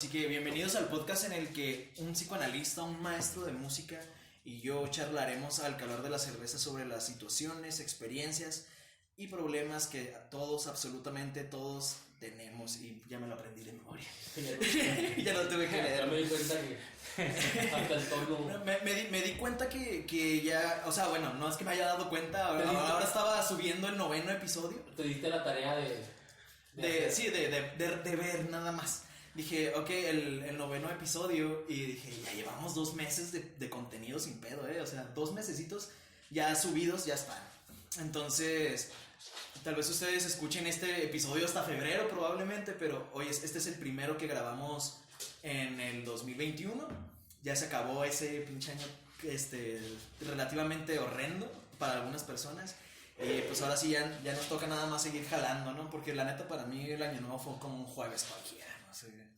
Así que bienvenidos al podcast en el que un psicoanalista, un maestro de música y yo charlaremos al calor de la cerveza sobre las situaciones, experiencias y problemas que todos, absolutamente todos tenemos. Y ya me lo aprendí de memoria. Ya no tuve que Ya leer. me di cuenta que hasta el tono. Me di cuenta que ya, o sea, bueno, no es que me haya dado cuenta, ahora estaba subiendo el 9º episodio. Te diste la tarea de ver nada más. Dije, ok, el 9º episodio. Y dije, ya llevamos 2 meses de contenido sin pedo, o sea, 2 mesecitos ya subidos, ya están. Entonces, tal vez ustedes escuchen este episodio hasta febrero probablemente, pero hoy este es el primero que grabamos en el 2021. Ya se acabó ese pinche año relativamente horrendo para algunas personas. Pues ahora sí ya nos toca nada más seguir jalando, ¿no? Porque la neta para mí el año nuevo fue como un jueves cualquiera, no sé.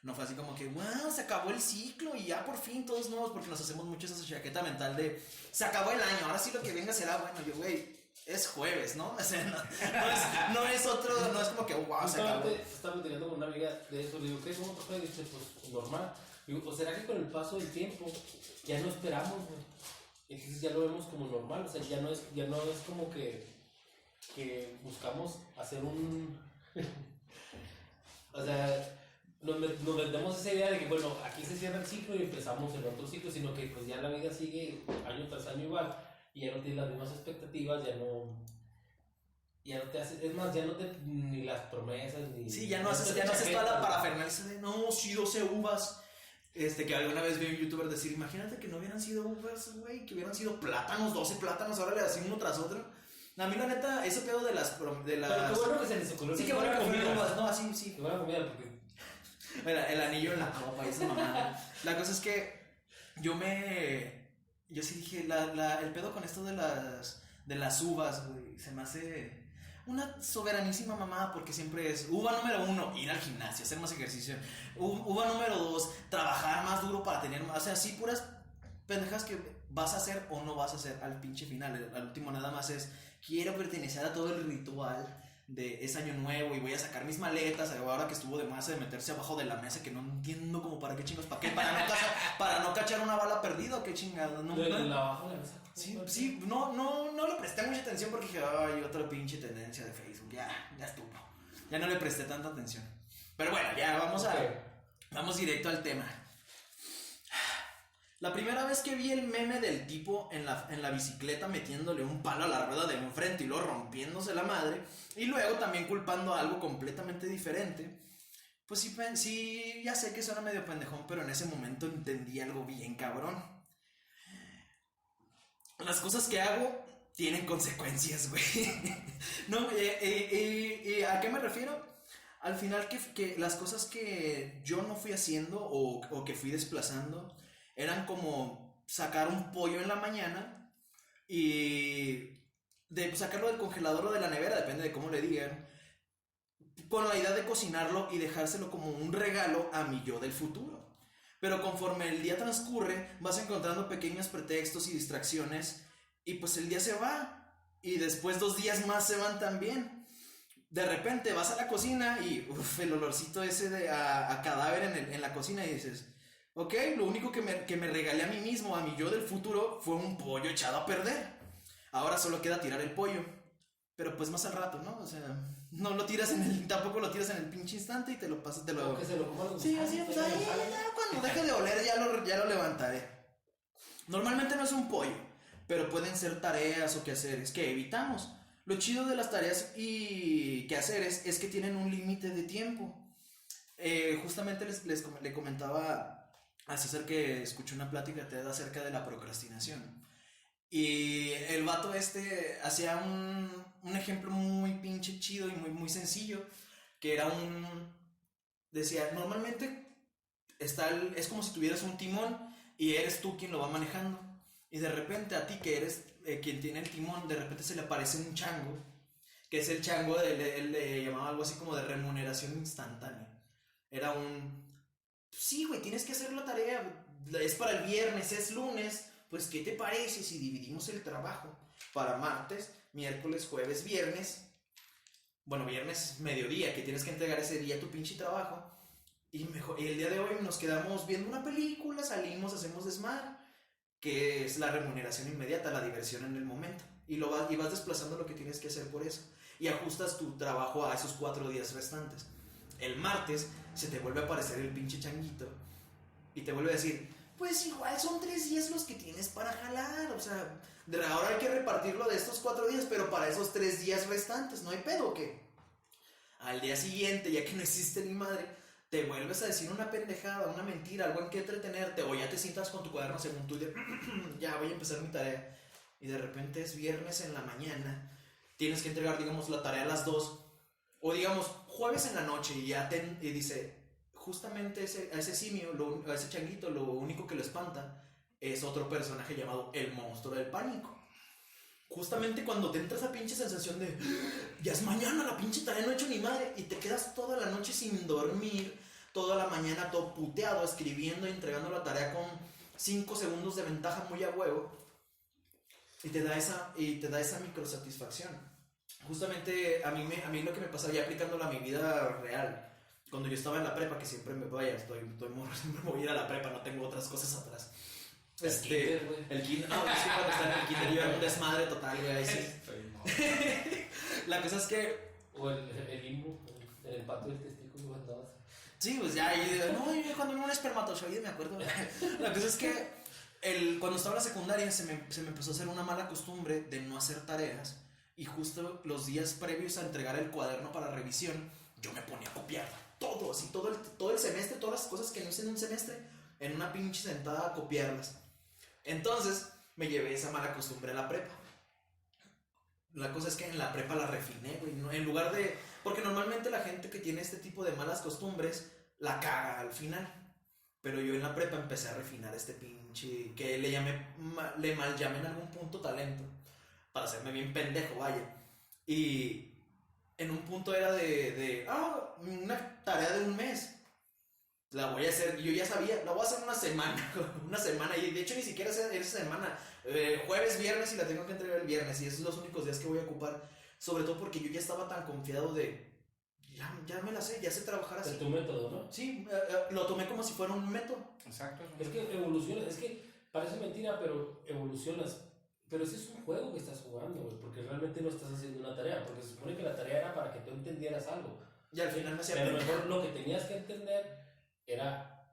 No fue así como que, wow, se acabó el ciclo y ya por fin todos nuevos, porque nos hacemos mucho esa chaqueta mental de, se acabó el año, ahora sí lo que venga será bueno. Yo, güey, es jueves, ¿no? O sea, no es otro, no es como que, wow, se acabó. Estaba teniendo con una amiga de eso, le digo, ¿qué es un profe? Y dice, pues normal. Digo, ¿o será que con el paso del tiempo ya no esperamos, güey? Entonces ya lo vemos como normal, o sea, ya no es como que buscamos hacer un... O sea, nos vendemos esa idea de que, bueno, aquí se cierra el ciclo y empezamos el otro ciclo, sino que pues ya la vida sigue año tras año igual y ya no tienes las mismas expectativas, ya no te haces, es más, ya no te, ni las promesas, ni... Sí, ya no haces toda la parafernalia de, no, sí, 12 uvas. Que alguna vez vi a un youtuber decir, imagínate que no hubieran sido uvas, güey, que hubieran sido plátanos, 12 plátanos, ahora le hacen uno tras otro. A mí la neta, ese pedo de las... Pero qué bueno que se les ocurrió. Sí, qué bueno que fueron uvas, no, así, sí. Qué buena comida, porque... El anillo en la copa y esa mamada. La cosa es que yo sí dije, el pedo con esto de las uvas, güey, se me hace una soberanísima mamada, porque siempre es uva número 1, ir al gimnasio, hacer más ejercicio. Uva número 2, trabajar más duro para tener más. O sea, sí, puras pendejas que vas a hacer o no vas a hacer al pinche final. Al último nada más es, quiero pertenecer a todo el ritual de es año nuevo y voy a sacar mis maletas. Ahora que estuvo de más de meterse abajo de la mesa, que no entiendo como para qué chingos, para qué, para no cachar una bala perdida o qué chingada, no. Abajo de la mesa. Sí, no le presté mucha atención porque dije, ay, otra pinche tendencia de Facebook, ya estuvo. Ya no le presté tanta atención. Pero bueno, ya vamos directo al tema. La primera vez que vi el meme del tipo en la bicicleta metiéndole un palo a la rueda de enfrente y luego rompiéndose la madre, y luego también culpando a algo completamente diferente, pues sí, ya sé que suena medio pendejón, pero en ese momento entendí algo bien cabrón. Las cosas que hago tienen consecuencias, güey. No, ¿a qué me refiero? Al final que las cosas que yo no fui haciendo o que fui desplazando eran como sacar un pollo en la mañana y de sacarlo del congelador o de la nevera, depende de cómo le digan, con la idea de cocinarlo y dejárselo como un regalo a mi yo del futuro. Pero conforme el día transcurre, vas encontrando pequeños pretextos y distracciones, y pues el día se va, y después 2 días más se van también. De repente vas a la cocina y el olorcito ese a cadáver en la cocina, y dices, ok, lo único que me regalé a mí mismo, a mi yo del futuro, fue un pollo echado a perder. Ahora solo queda tirar el pollo, pero pues más al rato, ¿no? O sea, no lo tiras tampoco lo tiras en el pinche instante y te lo pasas, que se lo coman. Sí, así, pues ahí, ya cuando deje de oler ya lo levantaré. Normalmente no es un pollo, pero pueden ser tareas o quehaceres que evitamos. Lo chido de las tareas y quehaceres es que tienen un límite de tiempo. Justamente le comentaba a César que escuché una plática TED acerca de la procrastinación. Y el vato hacía un ejemplo muy pinche chido y muy sencillo, que era decía, normalmente es como si tuvieras un timón y eres tú quien lo va manejando. Y de repente a ti que eres quien tiene el timón, de repente se le aparece un chango, que es el chango, él le llamaba algo así como de remuneración instantánea. Era sí, güey, tienes que hacer la tarea, es para el viernes, es lunes, pues ¿qué te parece si dividimos el trabajo para martes, miércoles, jueves, viernes? Bueno, viernes mediodía, que tienes que entregar ese día tu pinche trabajo. Y el día de hoy nos quedamos viendo una película, salimos, hacemos desmadre, que es la remuneración inmediata, la diversión en el momento. Y vas desplazando lo que tienes que hacer por eso. Y ajustas tu trabajo a esos 4 días restantes. El martes se te vuelve a aparecer el pinche changuito y te vuelve a decir, pues igual son 3 días los que tienes para jalar. O sea, ahora hay que repartirlo de estos 4 días, pero para esos 3 días restantes, ¿no hay pedo o qué? Al día siguiente, ya que no existe ni madre, te vuelves a decir una pendejada, una mentira, algo en que entretenerte, o ya te sientas con tu cuaderno según tú de, ya voy a empezar mi tarea. Y de repente es viernes en la mañana, tienes que entregar, digamos, la tarea a las 2, o digamos, jueves en la noche, y dice, justamente a ese simio, a ese changuito, lo único que lo espanta es otro personaje llamado el monstruo del pánico. Justamente cuando te entra esa pinche sensación de ya es mañana, la pinche tarea no he hecho ni madre, y te quedas toda la noche sin dormir, toda la mañana todo puteado, escribiendo y entregando la tarea con 5 segundos de ventaja muy a huevo, y te da esa microsatisfacción. Justamente a mí lo que me pasaba, ya aplicándolo a mi vida real, cuando yo estaba en la prepa, que siempre me siempre me voy a ir a la prepa, no tengo otras cosas atrás. El kinder, no, sí, cuando estaba en el kinder yo era un desmadre total, güey, ahí sí. La cosa es que... O el limbo, en el patio del testículo cuando andabas. Sí, pues ya, yo cuando era un espermatozoide me acuerdo. La cosa es que cuando estaba en la secundaria se me empezó a hacer una mala costumbre de no hacer tareas, y justo los días previos a entregar el cuaderno para revisión, yo me ponía a copiar todo, así todo el semestre, todas las cosas que no hice en un semestre, en una pinche sentada a copiarlas. Entonces me llevé esa mala costumbre a la prepa. La cosa es que en la prepa la refiné, güey. ¿No? En lugar de... Porque normalmente la gente que tiene este tipo de malas costumbres la caga al final. Pero yo en la prepa empecé a refinar este pinche... Que le mal llamé en algún punto talento. Para hacerme bien pendejo, vaya. Y en un punto era una tarea de un mes. La voy a hacer, yo ya sabía, la voy a hacer una semana, y de hecho ni siquiera esa semana, jueves, viernes, y la tengo que entregar el viernes, y esos son los únicos días que voy a ocupar, sobre todo porque yo ya estaba tan confiado de, ya me la sé, ya sé trabajar así. Es tu método, ¿no? Sí, lo tomé como si fuera un método. Exacto. Es que evolucionas, es que parece mentira, pero evolucionas. Pero ese es un juego que estás jugando, güey, porque realmente no estás haciendo una tarea, porque se supone que la tarea era para que tú entendieras algo. Y al final me hacía... Pero mejor lo que tenías que entender era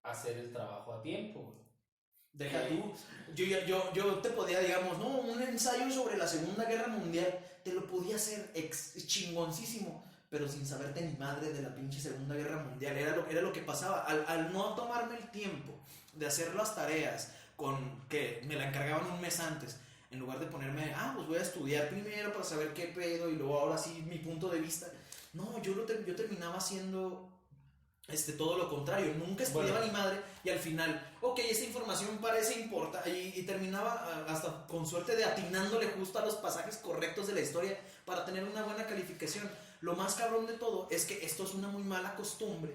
hacer el trabajo a tiempo. Deja tú, yo te podía, digamos, no, un ensayo sobre la Segunda Guerra Mundial, te lo podía hacer chingoncísimo, pero sin saberte ni madre de la pinche Segunda Guerra Mundial. Era lo que pasaba, al no tomarme el tiempo de hacer las tareas, que me la encargaban un mes antes, en lugar de ponerme, pues voy a estudiar primero para saber qué pedo, y luego ahora sí mi punto de vista, no, yo terminaba haciendo... todo lo contrario, nunca estudiaba ni madre, y al final, esta información parece importante, y terminaba hasta con suerte de atinándole justo a los pasajes correctos de la historia para tener una buena calificación. Lo más cabrón de todo es que esto es una muy mala costumbre,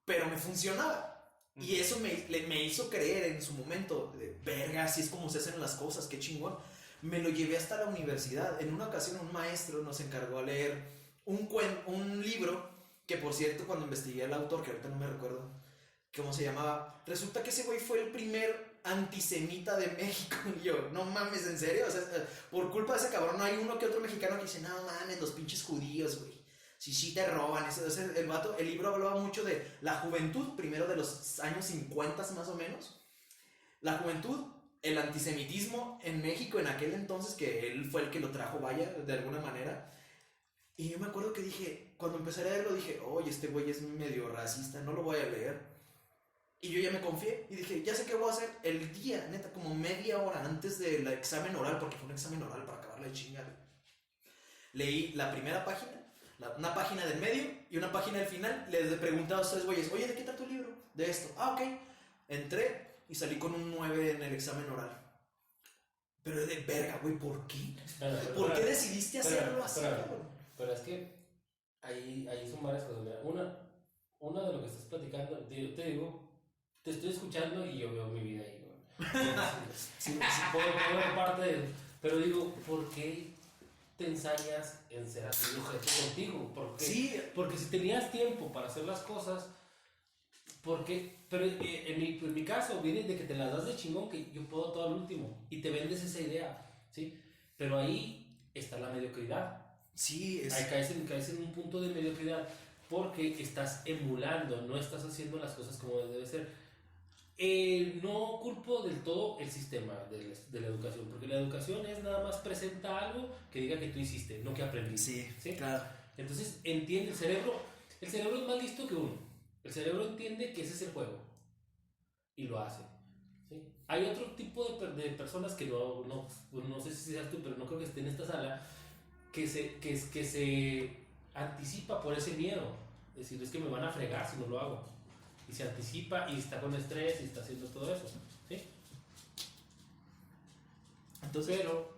pero me funcionaba, y eso me hizo creer en su momento, verga, así es como se hacen las cosas, qué chingón. Me lo llevé hasta la universidad. En una ocasión un maestro nos encargó a leer un libro, que por cierto, cuando investigué al autor, que ahorita no me recuerdo cómo se llamaba, resulta que ese güey fue el primer antisemita de México. Y yo, no mames, ¿en serio? O sea, por culpa de ese cabrón no hay uno que otro mexicano que dice, no mames, los pinches judíos, güey, sí te roban. El libro hablaba mucho de la juventud, primero de los años 50 más o menos. La juventud, el antisemitismo en México en aquel entonces, que él fue el que lo trajo, vaya, de alguna manera. Y yo me acuerdo que dije, cuando empecé a leerlo, dije, oye, este güey es medio racista, no lo voy a leer. Y yo ya me confié y dije, ya sé qué voy a hacer el día, neta, como media hora antes del examen oral, porque fue un examen oral para acabarla de chingar. Leí la primera página, una página del medio y una página del final. Les pregunté a los 3 güeyes, oye, ¿de qué trata tu libro? De esto. Ok. Entré y salí con un 9 en el examen oral. Pero de verga, güey, ¿por qué? ¿Por qué decidiste hacerlo así, cabrón? Pero es que ahí son varias cosas. Una de lo que estás platicando, te digo, te estoy escuchando y yo veo mi vida ahí, güey. Sí, puedo ver parte de... Pero digo, ¿por qué te ensañas en ser así objeto contigo. Porque, Sí. porque si tenías tiempo para hacer las cosas, pero en mi caso viene de que te las das de chingón, que yo puedo todo al último, y te vendes esa idea, ¿sí? Pero ahí está la mediocridad. Sí, Ahí caes en un punto de mediocridad porque estás emulando, no estás haciendo las cosas como debe ser. No culpo del todo el sistema de la educación, porque la educación es nada más presenta algo que diga que tú hiciste, no que aprendiste. Sí, claro. Entonces entiende el cerebro es más listo que uno. El cerebro entiende que ese es el juego y lo hace. ¿Sí? Hay otro tipo de personas que no sé si seas tú, pero no creo que esté en esta sala, que se anticipa por ese miedo. Es decir, es que me van a fregar si no lo hago. Y se anticipa y está con estrés y está haciendo todo eso. ¿Sí? Entonces, pero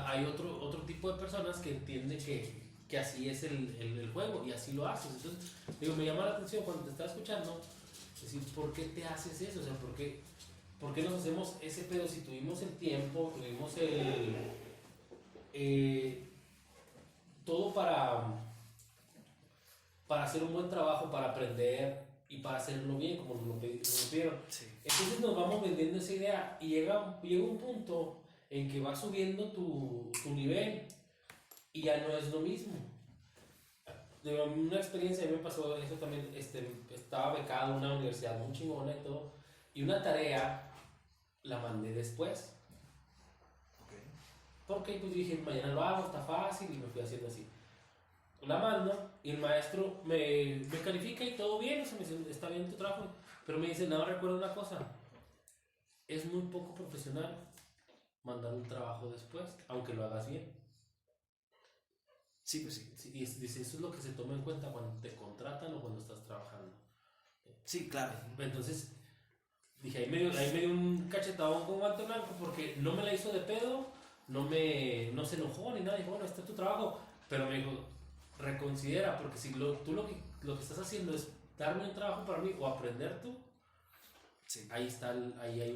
hay otro tipo de personas que entienden que así es el juego y así lo haces. Entonces, digo, me llama la atención cuando te estaba escuchando, es decir, ¿por qué te haces eso? O sea, ¿por qué nos hacemos ese pedo si tuvimos el tiempo, tuvimos todo para hacer un buen trabajo, para aprender y para hacerlo bien, como nos lo pidieron? sí. Entonces nos vamos vendiendo esa idea y llega un punto en que va subiendo tu nivel y ya no es lo mismo. De una experiencia a mí me pasó eso también, estaba becado en una universidad muy chingona y todo, y una tarea la mandé después. Porque pues dije, mañana lo hago, está fácil, y me fui haciendo así. La mando y el maestro me califica y todo bien, o sea, me dice, está bien tu trabajo, pero me dice, no, recuerda una cosa, es muy poco profesional mandar un trabajo después, aunque lo hagas bien. Sí, pues sí. Y dice, eso es lo que se toma en cuenta cuando te contratan o cuando estás trabajando. Sí, claro. Entonces, dije, ahí me dio un cachetadón con guante blanco porque no me la hizo de pedo, no se enojó ni nada, dijo, bueno, este es tu trabajo, pero me dijo, reconsidera, porque si tú lo que estás haciendo es darme un trabajo para mí o aprender tú, sí. Ahí hay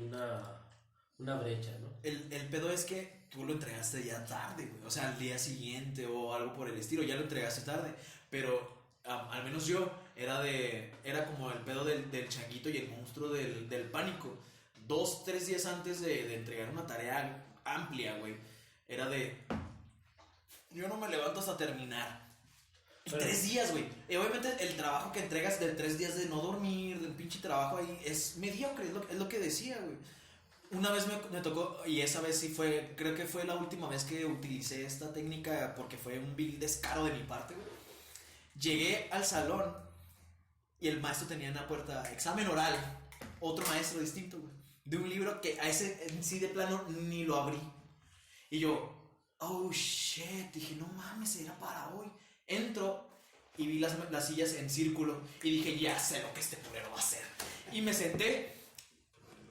una brecha, ¿no? El pedo es que tú lo entregaste ya tarde, güey. O sea, al día siguiente o algo por el estilo, ya lo entregaste tarde. Pero al menos yo era como el pedo del changuito y el monstruo del pánico. 2-3 días antes de entregar una tarea amplia, güey, era yo no me levanto hasta terminar. Y 3 días, güey. Obviamente el trabajo que entregas de 3 días de no dormir, del pinche trabajo ahí, es mediocre, es lo que decía, güey. Una vez me tocó, y esa vez sí creo que fue la última vez que utilicé esta técnica porque fue un vil descaro de mi parte, güey. Llegué al salón y el maestro tenía en la puerta examen oral, otro maestro distinto, güey, de un libro que a ese en sí de plano ni lo abrí. Y yo, oh shit, dije, no mames, era para hoy. Entro y vi las sillas en círculo y dije, ya sé lo que este purero va a hacer. Y me senté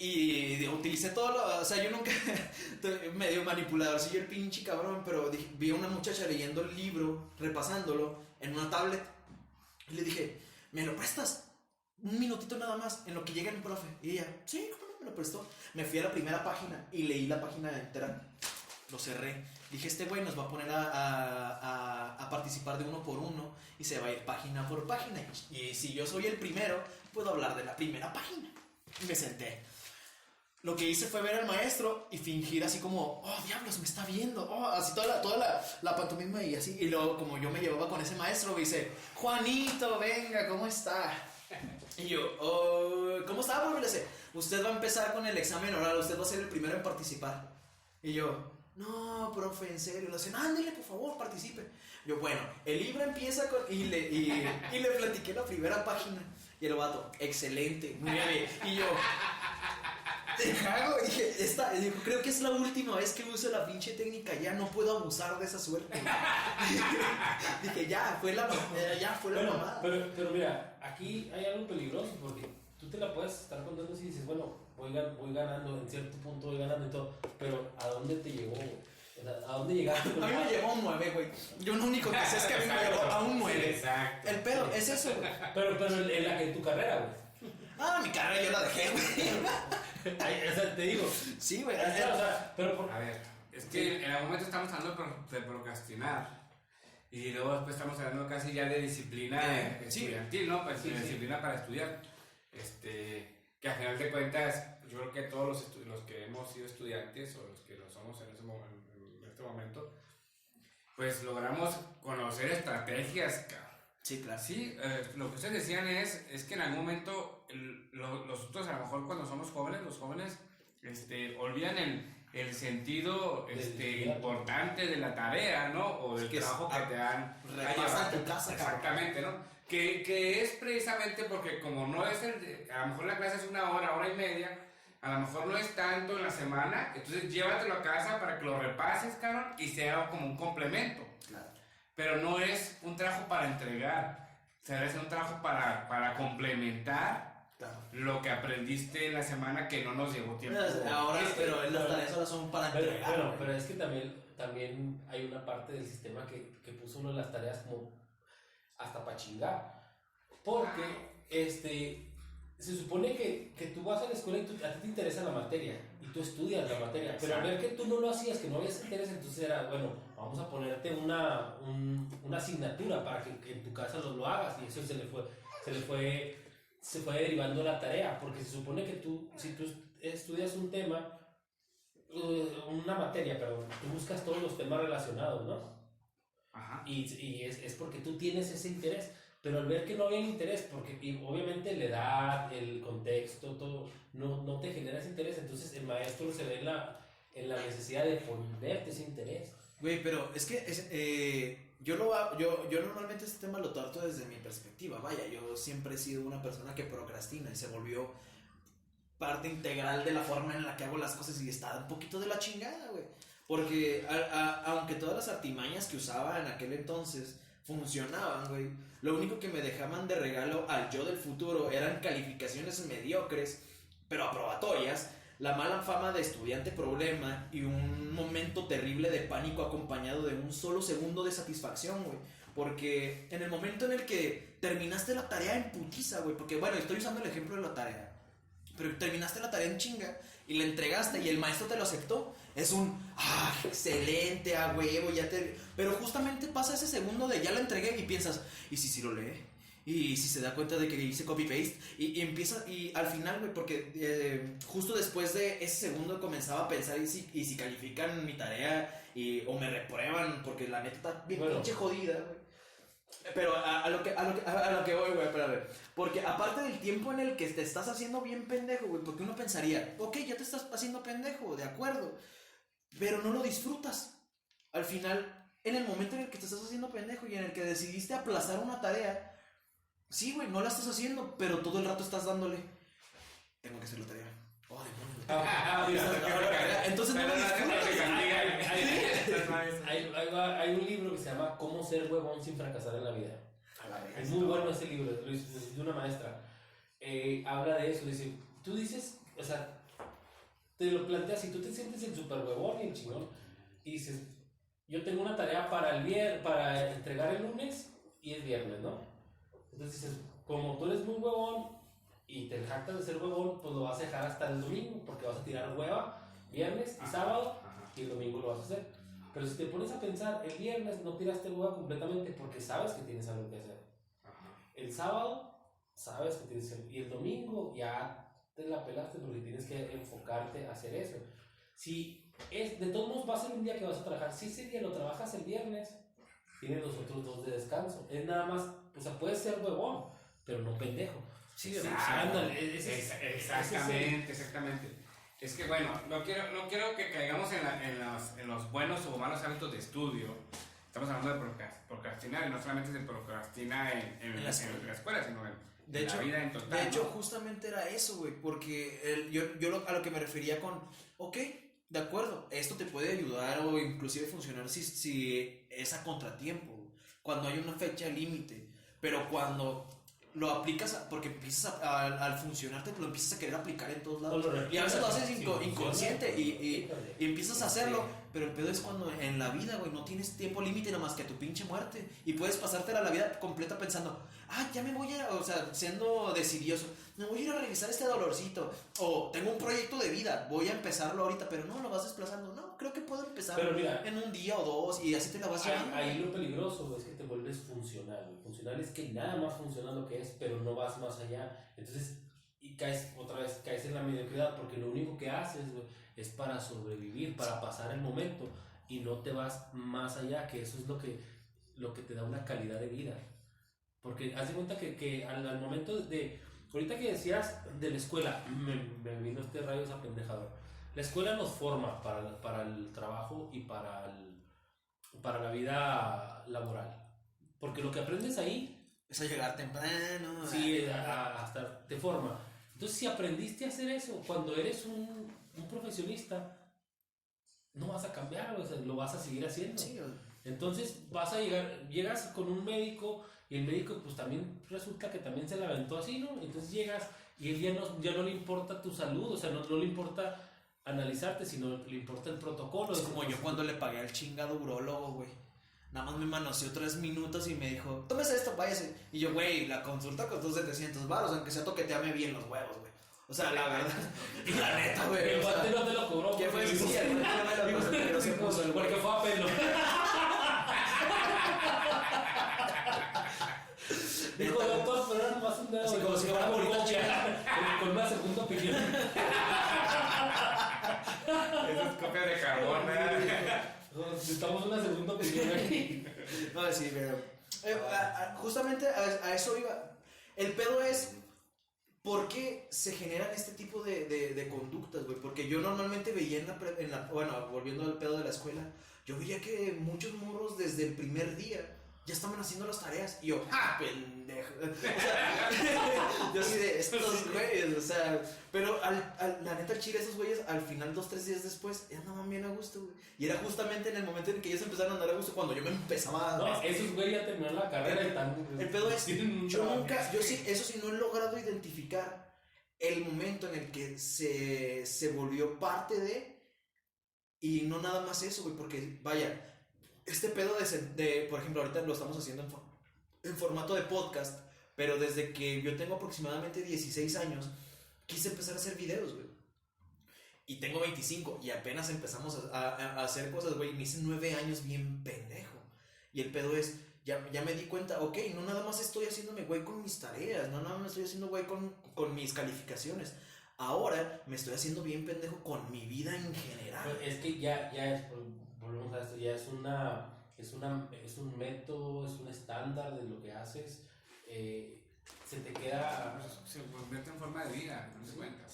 y utilicé o sea, yo nunca medio manipulador, soy el pinche cabrón, pero vi a una muchacha leyendo el libro, repasándolo en una tablet y le dije, ¿me lo prestas? Un minutito nada más, en lo que llega mi profe. Y ella, sí, ¿cómo no me lo prestó? Me fui a la primera página y leí la página entera. Lo cerré. Dije, este güey nos va a poner a participar de uno por uno y se va a ir página por página. Y si yo soy el primero, puedo hablar de la primera página. Y me senté. Lo que hice fue ver al maestro y fingir así como, oh, diablos, me está viendo. Oh, así toda la pantomima y así. Y luego, como yo me llevaba con ese maestro, me dice, Juanito, venga, ¿cómo está? Y yo, oh, ¿cómo está, profe? Le dice, usted va a empezar con el examen oral, usted va a ser el primero en participar. Y yo, no, profe, en serio. Le dicen, ándale, por favor, participe. Yo, bueno, el libro empieza con... Y le platiqué la primera página. Y el vato, excelente, muy bien. Y yo, te cago. Dije, creo que es la última vez que uso la pinche técnica. Ya no puedo abusar de esa suerte. Dije, ya fue la mamada. Pero mira, aquí hay algo peligroso porque tú te la puedes estar contando si dices, bueno, voy ganando, en cierto punto voy ganando y todo, pero ¿a dónde te llegó? ¿A dónde llegaste? A mí me llegó a un 9, güey. Yo lo único que sé es que a mí me llegó a un 9. Exacto. El pedo es eso, güey. Pero en tu carrera, güey. Ah, mi carrera yo la dejé, güey. O sea, te digo. Sí, güey. O sea, pero A ver, Es que en algún momento estamos hablando de procrastinar. Y luego después estamos hablando casi ya de disciplina estudiantil, ¿no? Pues de disciplina para estudiar. Que al final de cuentas, yo creo que todos los que hemos sido estudiantes o los que lo somos en este momento, pues logramos conocer estrategias, cabrón. Sí, claro. Sí, lo que ustedes decían es que en algún momento nosotros a lo mejor cuando somos jóvenes, los jóvenes olvidan el sentido importante de la tarea, ¿no? O del trabajo que te dan. Repasa tu casa, exactamente, ¿no? Que es precisamente porque como no es a lo mejor la clase es 1 hora, 1 hora y media, a lo mejor no es tanto en la semana, entonces llévatelo a casa para que lo repases, cabrón, y sea como un complemento. Claro. Pero no es un trabajo para entregar, o sea, es un trabajo para complementar, claro, lo que aprendiste en la semana que no nos llevó tiempo. Ahora, pero las tareas ahora son para entregar. Bueno, pero es que también hay una parte del sistema que puso uno de las tareas como hasta para chingar. Porque se supone que tú vas a la escuela y a ti te interesa la materia y tú estudias la materia, pero al ver que tú no lo hacías, que no habías interés, entonces era, bueno, vamos a ponerte una asignatura para que en tu casa lo hagas, y eso se fue derivando la tarea, porque se supone que si tú estudias un tema, una materia, perdón, tú buscas todos los temas relacionados, ¿no? Ajá. Y es porque tú tienes ese interés. Pero al ver que no había interés, porque obviamente la edad, el contexto, todo, no te genera ese interés, entonces el maestro se ve en la necesidad de ponerte ese interés. Güey, pero es que yo normalmente este tema lo trato desde mi perspectiva. Vaya, yo siempre he sido una persona que procrastina y se volvió parte integral de la forma en la que hago las cosas y está un poquito de la chingada, güey. Porque aunque todas las artimañas que usaba en aquel entonces funcionaban, güey, lo único que me dejaban de regalo al yo del futuro eran calificaciones mediocres, pero aprobatorias, la mala fama de estudiante problema y un momento terrible de pánico acompañado de un solo segundo de satisfacción, güey. Porque en el momento en el que terminaste la tarea en putiza, güey, porque bueno, estoy usando el ejemplo de la tarea, pero terminaste la tarea en chinga y la entregaste y el maestro te lo aceptó, es excelente, a huevo, pero justamente pasa ese segundo de ya la entregué y piensas, ¿y si lo lee? ¿Y si se da cuenta de que hice copy-paste? Y empieza, y al final, güey, porque justo después de ese segundo comenzaba a pensar, ¿y si califican mi tarea o me reprueban? Porque la neta está bien pinche jodida, güey. Pero a lo que voy, güey, espérame. Porque aparte del tiempo en el que te estás haciendo bien pendejo, güey, porque uno pensaría, ok, ya te estás haciendo pendejo, de acuerdo, pero no lo disfrutas. Al final, en el momento en el que te estás haciendo pendejo y en el que decidiste aplazar una tarea, sí, güey, no la estás haciendo, pero todo el rato estás dándole, tengo que hacer la tarea. Oh, entonces no lo disfrutas. Hay un libro que se llama Cómo ser huevón sin fracasar en la vida. Es muy bueno ese libro, es de una maestra. Habla de eso, dice, tú dices, o sea, te lo planteas y tú te sientes el super huevón y el chingón y dices, yo tengo una tarea para entregar el lunes y es viernes, ¿no? Entonces dices, como tú eres muy huevón y te jactas de ser huevón, pues lo vas a dejar hasta el domingo porque vas a tirar hueva viernes y sábado y el domingo lo vas a hacer. Pero si te pones a pensar, el viernes no tiraste hueva completamente porque sabes que tienes algo que hacer. El sábado sabes que tienes que hacer. Y el domingo ya te la pelaste porque tienes que enfocarte a hacer eso. Si de todos modos va a ser un día que vas a trabajar. Si ese día lo trabajas el viernes, tienes los otros 2 de descanso. Es nada más, o sea, puedes ser huevón, pero no pendejo. Sí, exactamente. Es que bueno, no quiero que caigamos en los buenos o malos hábitos de estudio. Estamos hablando de procrastinar y no solamente se procrastina en la escuela, sino en la vida en total. De hecho, justamente era eso, güey, porque yo a lo que me refería con, ok, de acuerdo, esto te puede ayudar o inclusive funcionar si es a contratiempo, cuando hay una fecha límite, pero cuando lo aplicas porque empiezas al funcionarte, lo empiezas a querer aplicar en todos lados y a veces lo haces inconsciente y empiezas a hacerlo pero el pedo es cuando en la vida, güey, no tienes tiempo límite nada más que a tu pinche muerte. Y puedes pasártela la vida completa pensando, ya me voy a, o sea, siendo decidioso, me voy a ir a revisar este dolorcito. O tengo un proyecto de vida, voy a empezarlo ahorita, pero no, lo vas desplazando. No, creo que puedo empezar Pero mira, en un día o dos y así te la vas llevando. ahí lo peligroso es que te vuelves funcional, güey. Funcional es que nada más funciona lo que es, pero no vas más allá. Entonces, y caes otra vez, caes en la mediocridad porque lo único que haces, güey, es para sobrevivir, para pasar el momento y no te vas más allá, que eso es lo que te da una calidad de vida. Porque haz de cuenta que al momento de, ahorita que decías de la escuela, me vino este rayo esa pendejada. La escuela nos forma para el trabajo y para la vida laboral. Porque lo que aprendes ahí Es a llegar temprano. sí, hasta te forma. Entonces, si aprendiste a hacer eso, cuando eres un profesionista, no vas a cambiar, o sea, lo vas a seguir haciendo. Sí, Entonces, llegas con un médico y el médico, pues también resulta que también se la aventó así, ¿no? Entonces llegas y él ya no le importa tu salud, o sea, no le importa analizarte, sino le importa el protocolo. es como yo cuando le pagué al chingado urólogo, güey. Nada más me manoseó 3 minutos y me dijo, tómese esto, váyase. Y yo, güey, la consulta costó 700 baros, aunque sea toqueteame bien los huevos, güey. O sea, la verdad. Y la neta, güey. El o sea, guante no te lo cobró. ¿qué fue? porque- Sí, el güey no me lo puso, pero se puso el güey. Porque fue a pelo. Dijo, doctor, pero era nomás un dedo. Así como si fuera con bonita copia, con una segunda opinión. Esas copias de carbón, Necesitamos una segunda opinión aquí. No, sí, pero. Justamente a eso iba. El pedo es. ¿Por qué se generan este tipo de conductas, güey? Porque yo normalmente veía bueno, volviendo al pedo de la escuela, yo veía que muchos morros desde el primer día ya estaban haciendo las tareas. Y yo, ¡ja, pendejo! O sea, yo así de estos güeyes, o sea. Pero la neta, al chile, esos güeyes, al final, 2-3 días después, ya andaban bien a gusto, güey. Y era justamente en el momento en que ellos empezaron a andar a gusto cuando yo me empezaba a. No, esos güey ya terminaron la carrera y están. El pedo es, tienen un yo trabajo. nunca, yo sí, eso sí, no he logrado identificar el momento en el que se volvió parte de, y no nada más eso, güey, porque vaya, este pedo por ejemplo, ahorita lo estamos haciendo en formato de podcast, pero desde que yo tengo aproximadamente 16 años, quise empezar a hacer videos, güey. Y tengo 25 y apenas empezamos a hacer cosas, güey, me hice 9 años bien pendejo. Y el pedo es, ya me di cuenta, ok, no nada más estoy haciéndome güey con mis tareas, no nada más me estoy haciendo güey con mis calificaciones. Ahora me estoy haciendo bien pendejo con mi vida en general. Pues es que ya es, volvemos a esto, ya es un método, es un estándar de lo que haces. Se te queda. Se convierte en forma de vida, no se cuenta.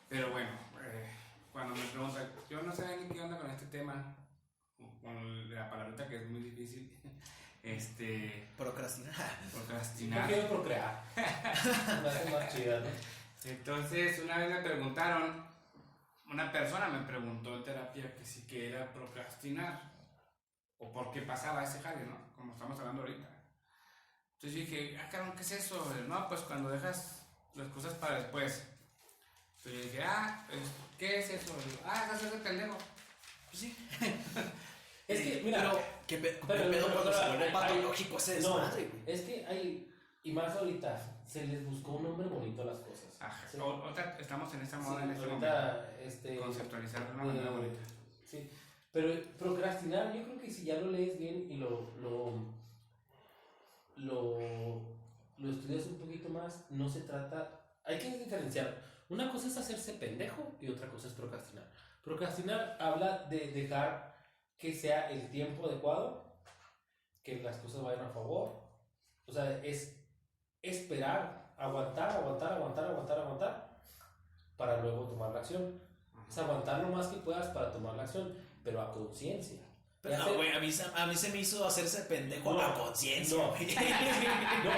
Pero bueno, cuando me preguntan, yo no sé ni qué onda con este tema, con la palabrita que es muy difícil, Procrastinar. No procrastinar. quiero procrear. Me hace más chida, ¿no? Entonces, una vez me preguntaron, una persona me preguntó en terapia que sí que era procrastinar, o por qué pasaba ese jale, ¿no? Como estamos hablando ahorita. Entonces yo dije, cabrón, ¿qué es eso? No, pues cuando dejas las cosas para después. Entonces yo dije, pues, ¿qué es eso? Y yo, estás de pendejo. Pues sí. Es que, mira. Pero, ¿qué pedo cuando se vuelve patológico ese desmadre, güey? Es que hay. Y más ahorita, se les buscó un nombre bonito a las cosas. Ajá. Sí. Ahorita estamos en esa moda, Sí, en este ahorita, conceptualizar de una manera bonita. Sí, pero procrastinar, yo creo que si ya lo lees bien y lo estudias un poquito más, no se trata. Hay que diferenciar. Una cosa es hacerse pendejo y otra cosa es procrastinar. Procrastinar habla de dejar que sea el tiempo adecuado, que las cosas vayan a favor. O sea, es esperar, aguantar para luego tomar la acción. Es aguantar lo más que puedas para tomar la acción, pero a conciencia. Pero no, güey, a mí se me hizo hacerse pendejo a conciencia, no. güey. No,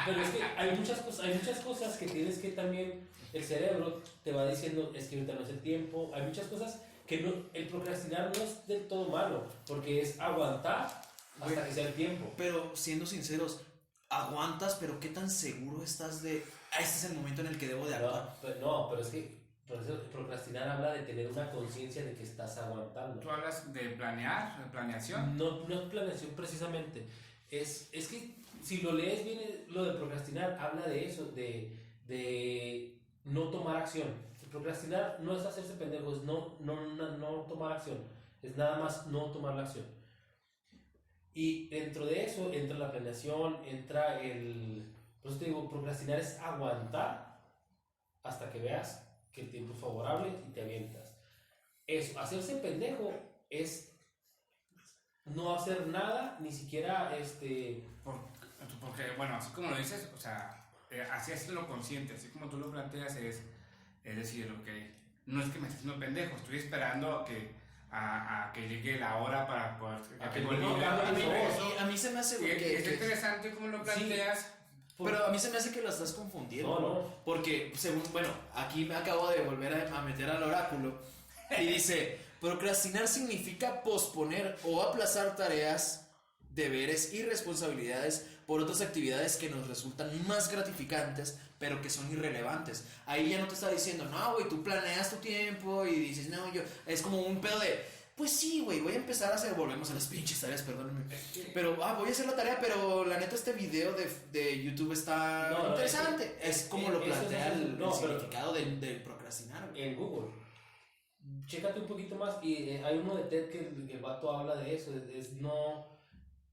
pero es que hay muchas cosas que tienes que también, el cerebro te va diciendo, es que ahorita no es el tiempo. Hay muchas cosas que no, el procrastinar no es del todo malo, porque es aguantar hasta que sea el tiempo. Pero siendo sinceros, aguantas, pero ¿qué tan seguro estás de este es el momento en el que debo de actuar? No, pero es que Por eso procrastinar habla de tener una conciencia de que estás aguantando. ¿Tú hablas de planear, de planeación? No, no es planeación precisamente. Es que si lo lees bien, lo de procrastinar habla de eso, de no tomar acción. Procrastinar no es hacerse pendejo, es no tomar acción. Es nada más no tomar la acción. Y dentro de eso entra la planeación, entra el... Por eso te digo, procrastinar es aguantar hasta que veas que el tiempo es favorable y te avientas. Eso, hacerse pendejo es no hacer nada, ni siquiera Porque, bueno, así como lo dices, o sea, así es lo consciente, así como tú lo planteas, es decir, ok, no es que me esté haciendo pendejo, estoy esperando a que llegue la hora para poder... A mí se me hace, güey, es interesante cómo lo planteas. Sí. Pero a mí se me hace que la estás confundiendo. No. Porque, según, bueno, aquí me acabo de volver a meter al oráculo. Y dice, procrastinar significa posponer o aplazar tareas, deberes y responsabilidades por otras actividades que nos resultan más gratificantes, pero que son irrelevantes. Ahí ya no te está diciendo, no, güey, tú planeas tu tiempo y dices, no, yo... Es como un pedo de... Pues sí, güey, voy a empezar a hacer... Volvemos a las pinches tareas, perdónenme. Pero, voy a hacer la tarea, pero la neta este video de YouTube está interesante. Es como lo plantea el significado del procrastinar, güey. En Google. Chécate un poquito más y hay uno de TED que el vato habla de eso,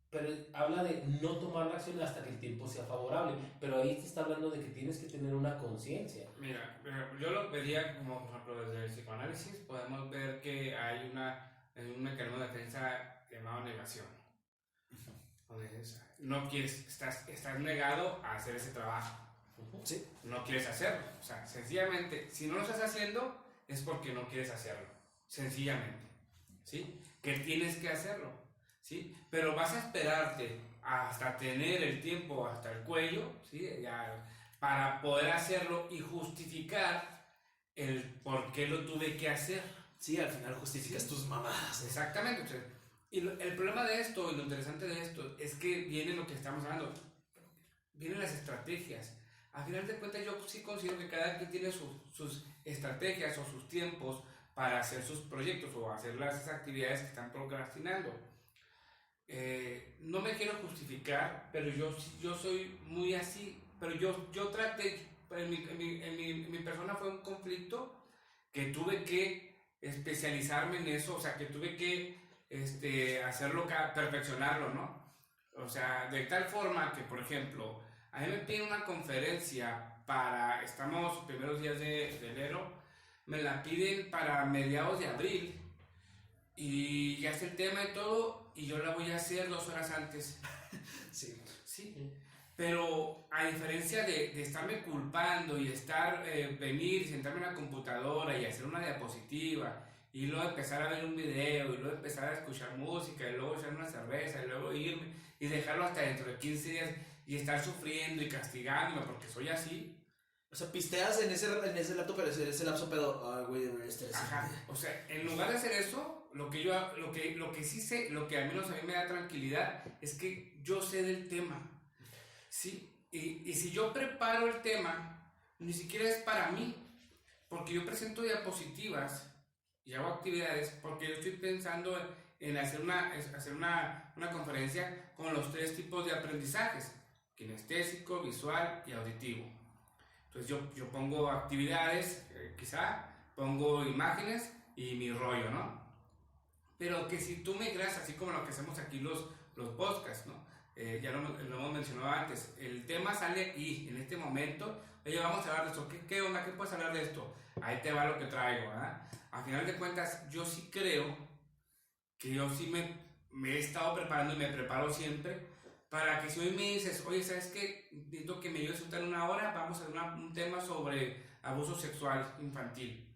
pero habla de no tomar la acción hasta que el tiempo sea favorable, pero ahí te está hablando de que tienes que tener una conciencia. Mira, yo lo vería como, por ejemplo, desde el psicoanálisis podemos ver que hay un mecanismo de defensa llamado negación. No quieres, estás negado a hacer ese trabajo. Sí. No quieres hacerlo. O sea, sencillamente, si no lo estás haciendo, es porque no quieres hacerlo. Sencillamente. ¿Sí? Que tienes que hacerlo. ¿Sí? Pero vas a esperarte hasta tener el tiempo hasta el cuello, ¿sí? Para poder hacerlo y justificar el por qué lo tuve que hacer. Sí, al final justificas tus mamadas. Exactamente. Entonces, el problema de esto y lo interesante de esto es que viene lo que estamos hablando. Vienen las estrategias. A final de cuentas yo sí considero que cada quien tiene sus estrategias o sus tiempos para hacer sus proyectos o hacer las actividades que están procrastinando. No me quiero justificar, pero yo soy muy así, pero yo traté, en mi persona fue un conflicto que tuve que especializarme en eso, o sea, que tuve que hacerlo, perfeccionarlo, ¿no? O sea, de tal forma que, por ejemplo, a mí me piden una conferencia estamos primeros días de enero, me la piden para mediados de abril, y ya está el tema y todo, y yo la voy a hacer 2 horas antes. Sí. Pero a diferencia de estarme culpando y venir, sentarme en la computadora y hacer una diapositiva, y luego empezar a ver un video, y luego empezar a escuchar música, y luego echar una cerveza, y luego irme, y dejarlo hasta dentro de 15 días, y estar sufriendo y castigándome porque soy así. O sea, pisteas en ese lapso, pero ese lapso pedo. Ay, güey, Ajá. O sea, en lugar de hacer eso, lo que sí sé, lo que al menos a mí me da tranquilidad, es que yo sé del tema. ¿Sí? Y si yo preparo el tema, ni siquiera es para mí, porque yo presento diapositivas y hago actividades, porque yo estoy pensando en hacer una conferencia con los 3 tipos de aprendizajes: kinestésico, visual y auditivo. Entonces yo pongo actividades, quizá, pongo imágenes y mi rollo, ¿no? Pero que si tú migras, así como lo que hacemos aquí los podcasts, ¿no? Ya lo hemos mencionado antes, el tema sale y en este momento, oye, vamos a hablar de esto, ¿qué onda? ¿Qué puedes hablar de esto? Ahí te va lo que traigo, ¿verdad? A final de cuentas, yo sí creo que yo sí me he estado preparando y me preparo siempre para que si hoy me dices, oye, ¿sabes qué? Necesito que me ayudes a estar 1 hora, vamos a hacer un tema sobre abuso sexual infantil.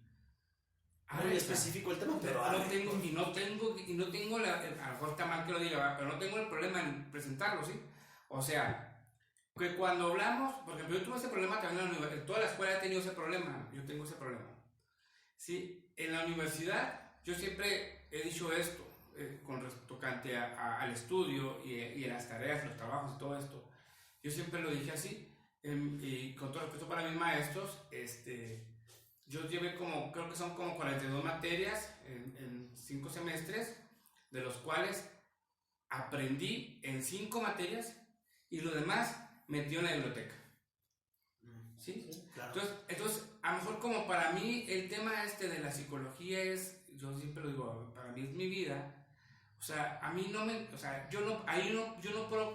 Muy específico el tema, pero no tengo a lo mejor está mal que lo diga, pero no tengo el problema en presentarlo, ¿sí? O sea, que cuando hablamos, por ejemplo, yo tuve ese problema también en la universidad, en toda la escuela he tenido ese problema, yo tengo ese problema. Sí, en la universidad yo siempre he dicho esto, con tocante al estudio y en las tareas, los trabajos y todo esto. Yo siempre lo dije así, y con todo respeto para mis maestros, yo llevé como, creo que son como 42 materias en 5 semestres, de los cuales aprendí en 5 materias y lo demás metió en la biblioteca. ¿Sí? Claro. Entonces, a lo mejor como para mí el tema de la psicología es, yo siempre lo digo, para mí es mi vida. O sea, a mí no me, o sea, yo no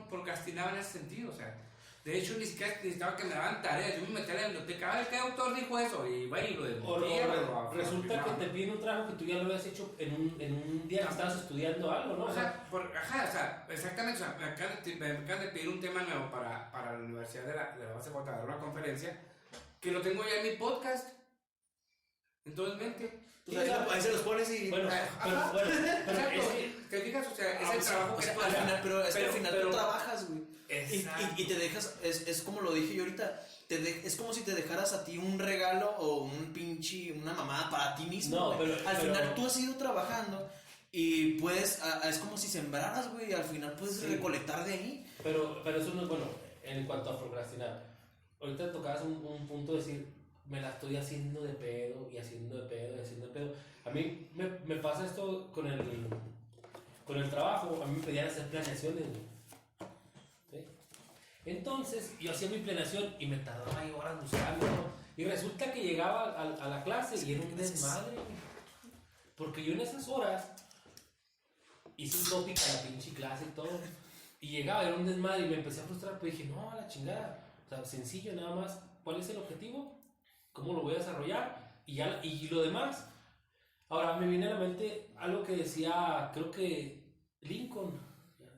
procrastinaba en ese sentido, o sea, de hecho ni siquiera necesitaba que me daban tareas, yo me metía a la biblioteca, a ver, ¿qué autor dijo eso? Y bueno, y lo desmentía. Resulta que te piden un trabajo que tú ya lo habías hecho en un día que estabas estudiando algo, ¿no? O sea, exactamente, o sea, me acaban de pedir un tema nuevo para la Universidad de la Base J, dar una conferencia, que lo tengo ya en mi podcast, entonces mente. Pues ahí se los pones y... Bueno, pero Exacto, te fijas, o sea, es el trabajo que pero es que al final tú trabajas, güey. Exacto. Y te dejas, es como lo dije yo ahorita, es como si te dejaras a ti un regalo o una mamada para ti mismo. No, pero al final tú has ido trabajando y puedes, es como si sembraras, güey, y al final puedes recolectar de ahí. Pero eso no es bueno en cuanto a procrastinar. Ahorita tocabas un punto de decir, me la estoy haciendo de pedo y haciendo de pedo y haciendo de pedo. A mí me pasa esto con el trabajo, a mí me pedían hacer planeaciones, ¿sí? Entonces yo hacía mi planeación y me tardaba ahí horas buscando, ¿no? Y resulta que llegaba a la clase y era un desmadre, porque yo en esas horas hice un tópico a la pinche clase y todo, y llegaba, era un desmadre y me empecé a frustrar, pues dije, no, a la chingada, o sea, sencillo, nada más, ¿cuál es el objetivo? ¿Cómo lo voy a desarrollar? Y lo demás. Ahora me viene a la mente algo que decía, creo que Lincoln.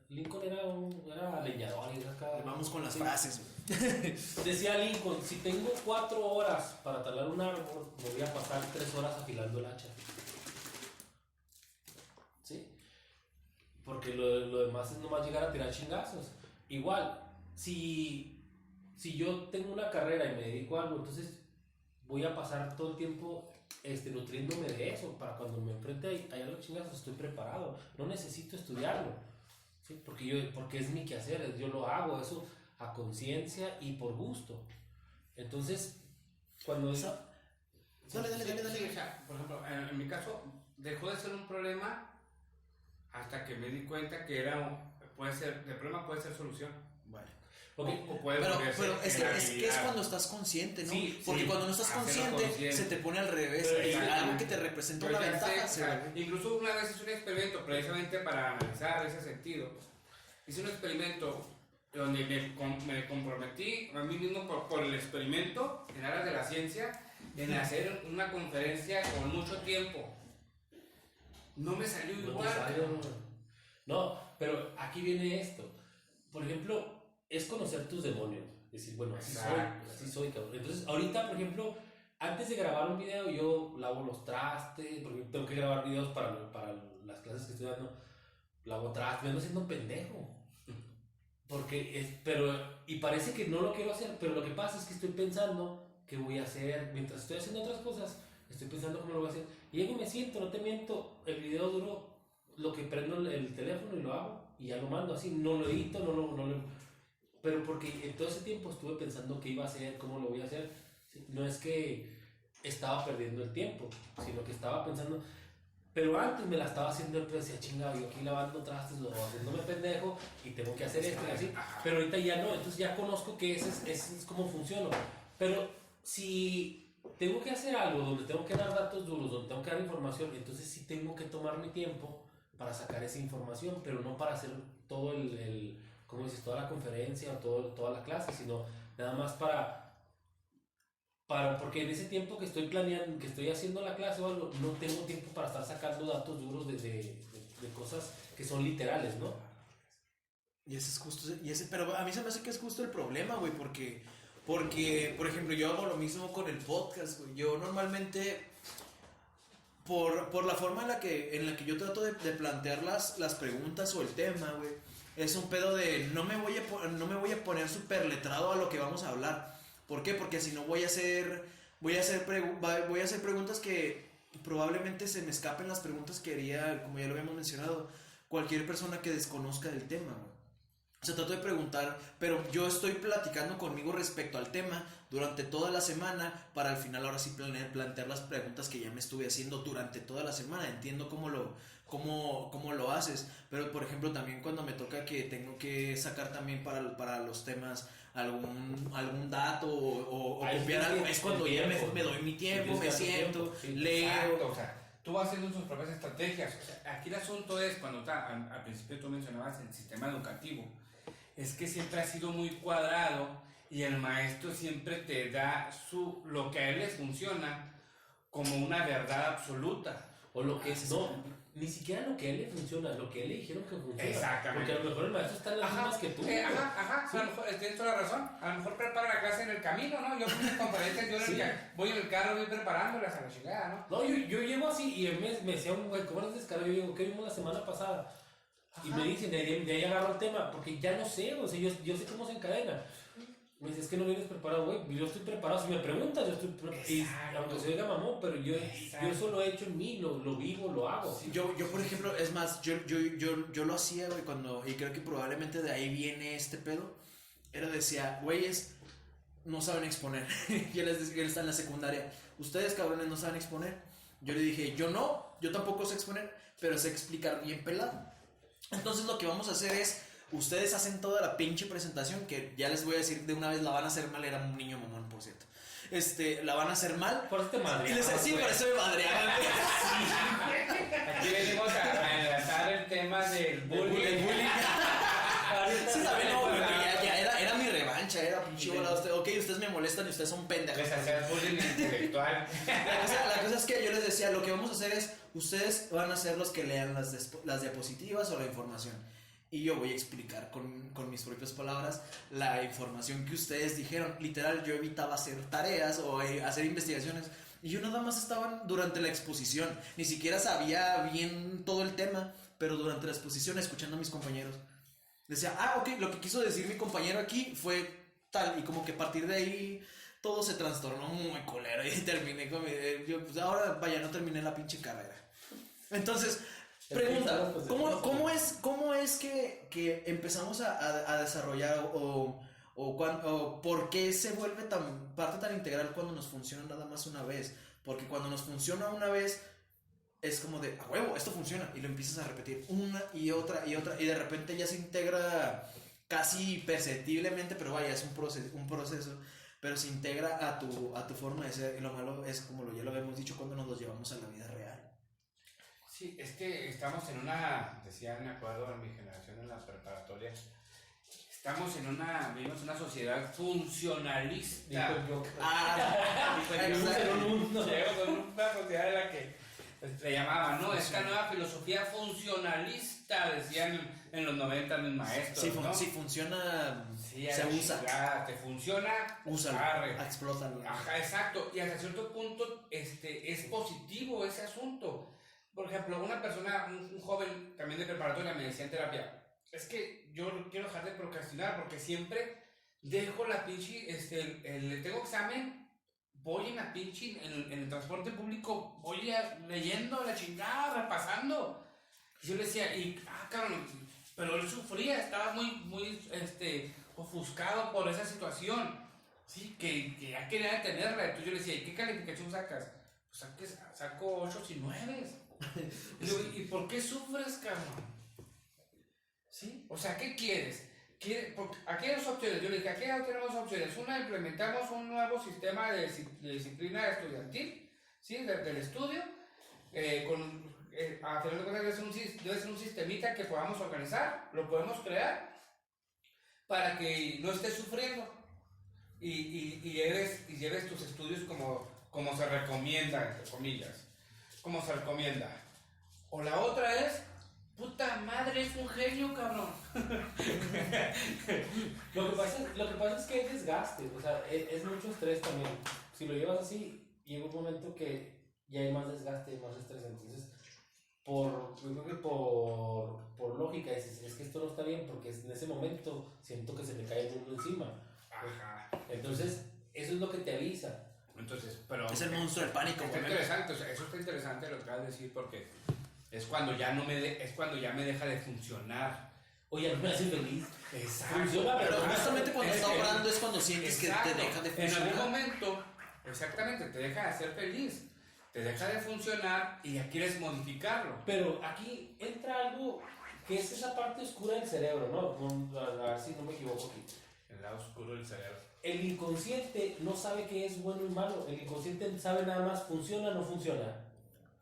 Lincoln era leñador y era acá. Vamos con las frases, güey. Decía Lincoln, si tengo 4 horas para talar un árbol, me voy a pasar 3 horas afilando el hacha. ¿Sí? Porque lo demás es nomás llegar a tirar chingazos. Igual, si yo tengo una carrera y me dedico a algo, entonces voy a pasar todo el tiempo nutriéndome de eso, para cuando me enfrente a los chingazos estoy preparado, no necesito estudiarlo, ¿sí? Porque es mi quehacer, yo lo hago eso a conciencia y por gusto. Entonces, cuando... Dale. O sea, por ejemplo, en mi caso, dejó de ser un problema hasta que me di cuenta que de problema puede ser solución. Vale. Okay. Pero es que es cuando estás consciente, ¿no? Sí, porque cuando no estás consciente se te pone al revés. Algo que te representa una ventaja. Incluso una vez hice un experimento precisamente para analizar ese sentido. Hice un experimento donde me comprometí a mí mismo por el experimento en aras de la ciencia en hacer una conferencia con mucho tiempo. No me salió igual. No, pero aquí viene esto. Por ejemplo, es conocer tus demonios. Decir, bueno, así soy, cabrón. Entonces, ahorita, por ejemplo, antes de grabar un video, yo lavo los trastes, porque tengo que grabar videos para las clases que estoy dando. Lavo trastes, me ando haciendo pendejo. Y parece que no lo quiero hacer, pero lo que pasa es que estoy pensando qué voy a hacer. Mientras estoy haciendo otras cosas, estoy pensando cómo lo voy a hacer. Y luego me siento, no te miento, el video duró lo que prendo el teléfono y lo hago, y ya lo mando así, no lo edito, no lo pero porque en todo ese tiempo estuve pensando qué iba a hacer, cómo lo voy a hacer. No es que estaba perdiendo el tiempo, sino que estaba pensando. Pero antes me la estaba haciendo, decía, chingado, yo aquí lavando trastes o haciéndome pendejo y tengo que hacer esto y así. Pero ahorita ya no, entonces ya conozco que ese es cómo funciona. Pero si tengo que hacer algo donde tengo que dar datos duros, donde tengo que dar información, entonces sí tengo que tomar mi tiempo para sacar esa información, pero no para hacer todo como dices, toda la conferencia o toda la clase, sino nada más porque en ese tiempo que estoy planeando, que estoy haciendo la clase o algo, no tengo tiempo para estar sacando datos duros de cosas que son literales, ¿no? Y ese es justo, pero a mí se me hace que es justo el problema, güey, porque, por ejemplo, yo hago lo mismo con el podcast, güey. Yo normalmente, por la forma en la que yo trato de plantear las preguntas o el tema, güey, es un pedo de no me voy a poner súper letrado a lo que vamos a hablar. ¿Por qué? Porque si no voy a hacer preguntas que probablemente se me escapen las preguntas que haría, como ya lo habíamos mencionado, cualquier persona que desconozca del tema, güey. O sea, trato de preguntar, pero yo estoy platicando conmigo respecto al tema durante toda la semana para al final ahora sí plantear las preguntas que ya me estuve haciendo durante toda la semana. Entiendo cómo lo haces, pero por ejemplo también cuando me toca que tengo que sacar también para los temas algún dato o copiar algo, es cuando ya me doy mi tiempo, me siento, leo. Exacto, o sea, tú vas haciendo tus propias estrategias. O sea, aquí el asunto es, cuando al principio tú mencionabas el sistema educativo, es que siempre ha sido muy cuadrado y el maestro siempre te da lo que a él le funciona como una verdad absoluta. O lo que es, no, ni siquiera lo que a él le funciona, lo que a él le dijeron que funciona. Exactamente. Porque a lo mejor el maestro está en las mismas que tú. Sí. A lo mejor tienes toda la razón. A lo mejor prepara la clase en el camino, ¿no? Yo con mis conferencias, voy en el carro, voy preparándolas a la chingada, ¿no? No, yo llego así y él me decía un güey, ¿cómo eres descarado? Yo digo, ¿qué vimos la semana pasada? Y me dicen, de ahí agarro el tema, porque ya no sé, o sea, yo sé cómo se encadena. Me dice, es que no vienes preparado, güey. Yo estoy preparado. Si me preguntas, yo estoy preparado. Aunque se oiga mamón, pero yo eso lo he hecho en mí, lo vivo, lo hago. Sí. Yo, por ejemplo, es más, yo lo hacía, güey, y creo que probablemente de ahí viene este pedo. Decía, güeyes, no saben exponer. Yo les decía que él está en la secundaria. Ustedes, cabrones, no saben exponer. Yo le dije, yo tampoco sé exponer, pero sé explicar bien pelado. Entonces lo que vamos a hacer es, ustedes hacen toda la pinche presentación, que ya les voy a decir de una vez, la van a hacer mal. Era un niño mamón, por cierto. La van a hacer mal. Por eso te madreaban. Sí, por eso me madreaban. Aquí venimos a enlazar el tema del bullying. Sí, también no, ya era mi revancha, era pinche bola. Ok, ustedes me molestan y ustedes son pendejos. Les hacías bullying intelectual. La cosa es que yo les decía, lo que vamos a hacer es, ustedes van a ser los que lean las diapositivas o la información. Y yo voy a explicar con mis propias palabras la información que ustedes dijeron. Literal, yo evitaba hacer tareas o hacer investigaciones. Y yo nada más estaba durante la exposición. Ni siquiera sabía bien todo el tema, pero durante la exposición escuchando a mis compañeros. Decía, ok, lo que quiso decir mi compañero aquí fue tal. Y como que a partir de ahí todo se trastornó muy colero. Y terminé con pues ahora, vaya, no terminé la pinche carrera. Entonces, pregunta, ¿cómo es que empezamos a desarrollar o por qué se vuelve parte tan integral cuando nos funciona nada más una vez? Porque cuando nos funciona una vez es como de, a huevo, esto funciona, y lo empiezas a repetir una y otra, y de repente ya se integra casi perceptiblemente, pero vaya, es un proceso, pero se integra a tu forma de ser. Y lo malo es, como ya lo habíamos dicho, cuando nos lo llevamos a la vida real. Sí, es que estamos decía, me acuerdo en mi generación en la preparatoria, vivimos en una sociedad funcionalista. Dijo Una sociedad en la que le llamaban, ¿no? Esta nueva filosofía funcionalista, decían en los 90 mis maestros, ¿no? Si funciona, se usa. Te funciona, úsalo, explótalo. Ajá, exacto. Y hasta cierto punto es positivo ese asunto. Por ejemplo, una persona, un joven también de preparatoria me decía en terapia, es que yo quiero dejar de procrastinar porque siempre dejo la pinche, tengo examen, voy en la pinche, en el transporte público, voy leyendo la chingada, repasando. Y yo le decía, cabrón, pero él sufría, estaba muy ofuscado por esa situación, sí, que ya quería detenerla. Entonces yo le decía, ¿y qué calificación sacas? Pues saco 8 y 9. Y digo, ¿y por qué sufres, cabrón? ¿Sí? O sea, ¿qué quieres? Aquí hay dos opciones. Yo le dije, aquí tenemos dos opciones. Una, implementamos un nuevo sistema de disciplina estudiantil, ¿sí? Del estudio. A final de cuentas debe ser un sistemita que podamos organizar, lo podemos crear para que no estés sufriendo y lleves tus estudios como se recomienda, entre comillas. Como se recomienda. O la otra es, puta madre, es un genio, cabrón. Lo que pasa es que hay desgaste, o sea, es mucho estrés también. Si lo llevas así, llega un momento que ya hay más desgaste, más estrés. Entonces, yo creo que por lógica, es que esto no está bien, porque en ese momento siento que se me cae el mundo encima. Ajá. Entonces, eso es lo que te avisa. Entonces, pero es el monstruo del pánico. Está interesante, o sea, eso está interesante lo que acabas de decir, porque es cuando ya me deja de funcionar, o ya no me hace feliz. Exacto. Funciona, Pero pero justamente cuando está orando es cuando sientes que Exacto. te deja de En algún funcionar. momento, exactamente, te deja de ser feliz, te deja de funcionar y ya quieres modificarlo. Pero aquí entra algo que es esa parte oscura del cerebro, ¿no? A ver si no me equivoco aquí. El lado oscuro del cerebro. El inconsciente no sabe qué es bueno y malo. El inconsciente sabe nada más funciona o no funciona.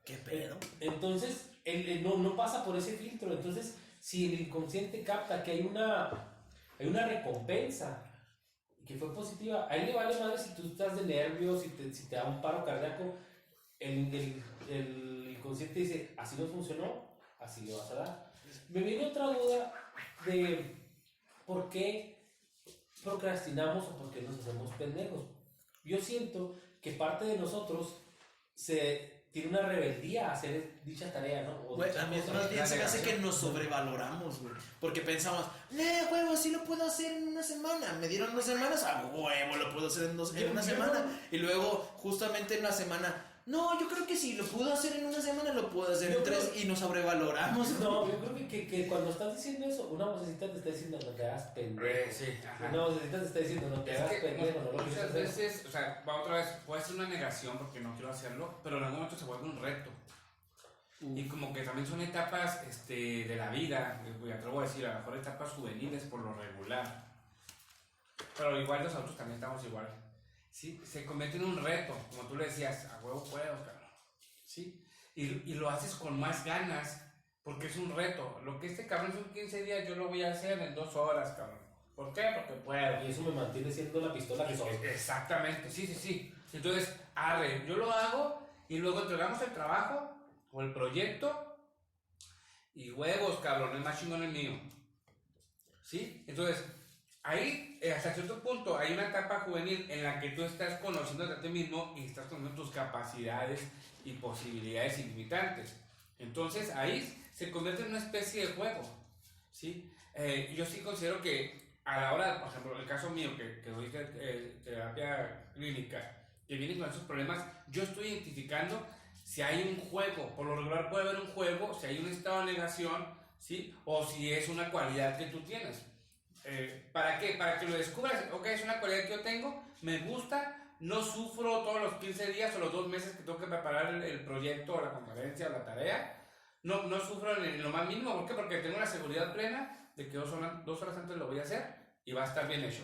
¿Qué pedo? Entonces, él no pasa por ese filtro. Entonces, si el inconsciente capta que hay una recompensa que fue positiva, a él le vale madre si tú estás de nervios, si te da un paro cardíaco. El inconsciente dice, así no funcionó, así le vas a dar. Me viene otra duda de por qué procrastinamos o por qué nos hacemos pendejos. Yo siento que parte de nosotros tiene una rebeldía a hacer dicha tarea, ¿no? O Güey, dicha a mí cosa. más bien se me hace negación. que nos sobrevaloramos, güey. Porque pensamos, huevo, sí lo puedo hacer en una semana. Me dieron 2 semanas, huevo, lo puedo hacer en una semana. Y luego, justamente en la semana, no, yo creo que si lo puedo hacer en una semana, lo puedo hacer en 3 y nos sobrevaloramos. No, yo creo que cuando estás diciendo eso, una vocecita te está diciendo no te hagas pendejo. Sí, ajá. Una vocecita te está diciendo no te Es hagas que pendejo, no lo quieres muchas hacer. veces, o sea, va otra vez, puede ser una negación porque no quiero hacerlo, pero en algún momento se vuelve un reto. Y como que también son etapas de la vida, me atrevo a decir, a lo mejor etapas juveniles por lo regular. Pero igual los adultos también estamos igual. Sí, se convierte en un reto, como tú le decías, a huevo puedo, cabrón. Sí, y lo haces con más ganas porque es un reto. Lo que este cabrón son 15 días, yo lo voy a hacer en 2 horas, cabrón. ¿Por qué? Porque puedo. Y eso me mantiene siendo la pistola que soy. Exactamente, sí. Entonces, arre, yo lo hago y luego entregamos el trabajo o el proyecto y huevos, cabrón, es más chingón el mío. ¿Sí? Entonces, ahí, hasta cierto punto, hay una etapa juvenil en la que tú estás conociendo a ti mismo y estás conociendo tus capacidades y posibilidades ilimitantes. Entonces, ahí se convierte en una especie de juego. ¿Sí? Yo sí considero que a la hora, por ejemplo, el caso mío, que doy terapia clínica, que viene con esos problemas, yo estoy identificando si hay un juego. Por lo regular puede haber un juego, si hay un estado de negación, ¿sí? O si es una cualidad que tú tienes. ¿Para qué? Para que lo descubras. Ok, es una cualidad que yo tengo, me gusta, no sufro todos los 15 días o los 2 meses que tengo que preparar el proyecto o la conferencia o la tarea. No sufro en lo más mínimo. ¿Por qué? Porque tengo la seguridad plena de que 2 horas antes lo voy a hacer y va a estar bien hecho.